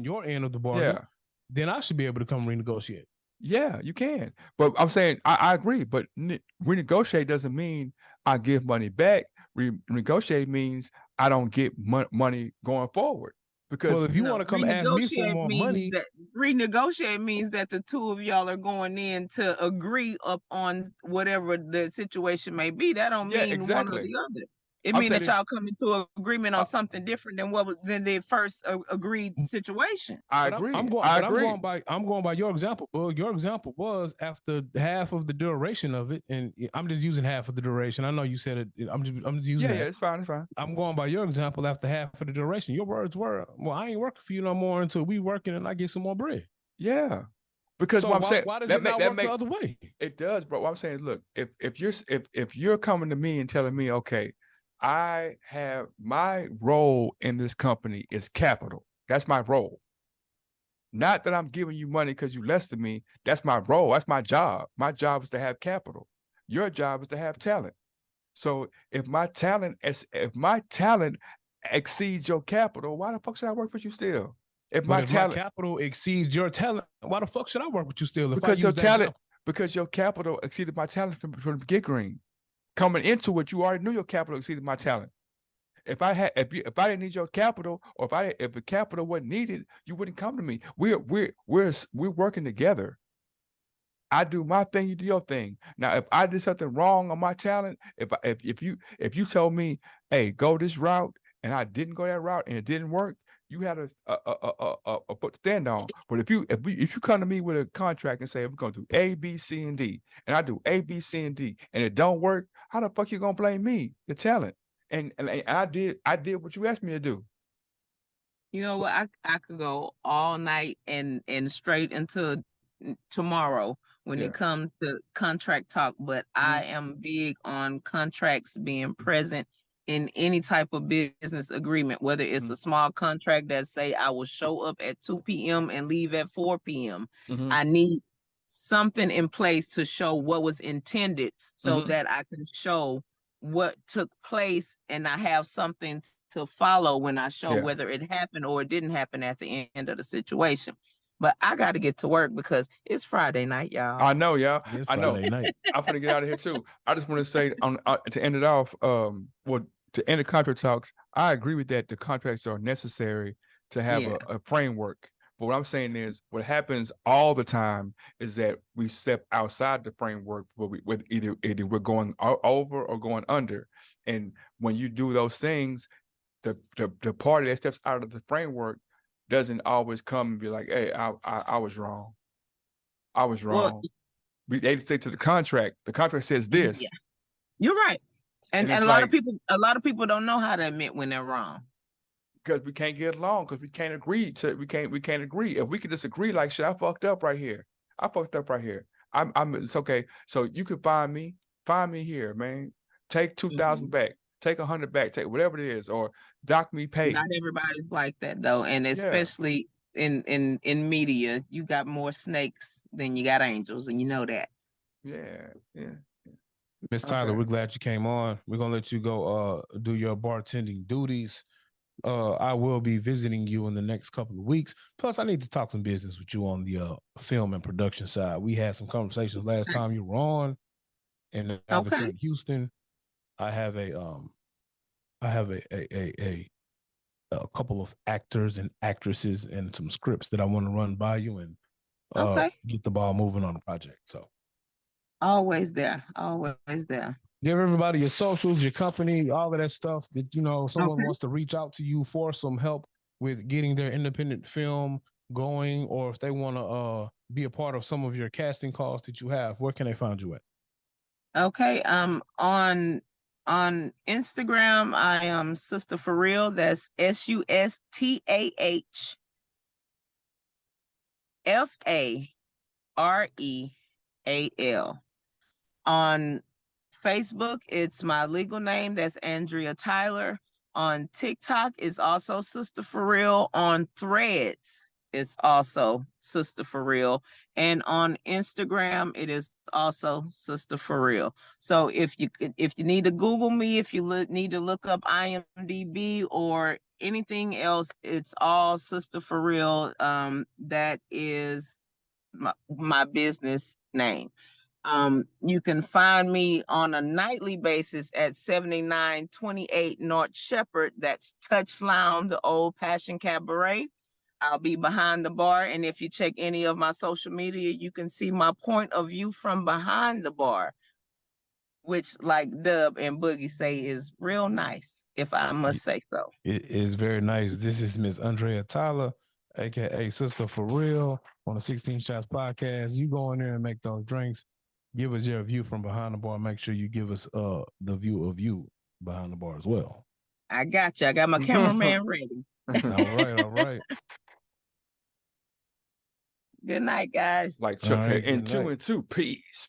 your end of the bargain, then I should be able to come renegotiate. Yeah, you can. But I'm saying I agree. But renegotiate doesn't mean I give money back. Renegotiate means I don't get money going forward. Because if you want to come ask me for more money, renegotiate means that the two of y'all are going in to agree up on whatever the situation may be. That don't mean one or the other. It means that y'all come into an agreement on something different than the first agreed situation. I agree. I'm going by your example. Well, your example was after half of the duration of it, and I'm just using half of the duration. I know you said it. I'm just using that. Yeah, it's fine. I'm going by your example after half of the duration. Your words were, well, I ain't working for you no more until we working and I get some more bread. Yeah. Because what I'm saying, why does it not work the other way? It does, bro. What I'm saying, look, if you're coming to me and telling me, okay, I have my role in this company is capital. That's my role. Not that I'm giving you money because you less than me. That's my role. That's my job. My job is to have capital. Your job is to have talent. So if my talent exceeds your capital, why the fuck should I work for you still? If my capital exceeds your talent, why the fuck should I work with you still? Because your capital exceeded my talent from the get-green. Coming into it, you already knew your capital exceeded my talent. If I didn't need your capital, or if the capital wasn't needed, you wouldn't come to me. We're working together. I do my thing, you do your thing. Now, if I did something wrong on my talent, if you told me, hey, go this route, and I didn't go that route and it didn't work, you had a foot to stand on. But if you come to me with a contract and say we're gonna do A, B, C, and D, and I do A, B, C, and D, and it don't work, how the fuck you gonna blame me, the talent? And I did what you asked me to do. You know what? I could go all night and straight into tomorrow when it comes to contract talk, but I am big on contracts being present in any type of business agreement, whether it's a small contract that say I will show up at 2 p.m. and leave at 4 p.m. I need something in place to show what was intended so that I can show what took place and I have something to follow when I show whether it happened or it didn't happen at the end of the situation. But I got to get to work because it's Friday night, y'all. I know, y'all. I know. Night. I'm gonna get out of here too. I just want to say to end it off, to end the contract talks, I agree with that. The contracts are necessary to have a framework, But what I'm saying is, what happens all the time is that we step outside the framework where either we're going over or going under. And when you do those things, the party that steps out of the framework doesn't always come and be like, "Hey, I was wrong. I was wrong." Well, they say to the contract says this. Yeah. You're right. And a lot of people don't know how to admit when they're wrong. Because we can't get along, because we can't agree. We can't agree. If we could disagree, like, shit, I fucked up right here. It's okay. So you could find me here, man. Take 2,000 back, take 100 back, take whatever it is, or dock me pay. Not everybody's like that though, and especially in media, you got more snakes than you got angels, and you know that. Yeah. Miss Tyler, we're glad you came on. We're gonna let you go do your bartending duties. I will be visiting you in the next couple of weeks. Plus, I need to talk some business with you on the film and production side. We had some conversations last time you were on, and now that you're in Houston, I have a couple of actors and actresses and some scripts that I want to run by you and get the ball moving on the project. So always there. Give everybody your socials, your company, all of that stuff that, someone wants to reach out to you for some help with getting their independent film going, or if they want to be a part of some of your casting calls that you have, where can they find you at? Okay. On Instagram, I am Sustah for Real. That's SUSTAHFAREAL. On Facebook, it's my legal name. That's Andrea Tyler. On TikTok, it's also Sustah for Real. On Threads, it's also Sustah for Real. And on Instagram, it is also Sustah for Real. So if you need to Google me, if you need to look up IMDb or anything else, it's all Sustah for Real. That is my business name. You can find me on a nightly basis at 7928 North Shepherd. That's Touch Lounge, the old Passion Cabaret. I'll be behind the bar. And if you check any of my social media, you can see my point of view from behind the bar, which, like Dub and Boogie say, is real nice, if I must say so. It is very nice. This is Miss Andrea Tyler, aka Sustah for Real, on the 16 Shots podcast. You go in there and make those drinks. Give us your view from behind the bar. Make sure you give us the view of you behind the bar as well. I got you. I got my cameraman ready. All right. Good night, guys. Like Chuck said, and two. Peace.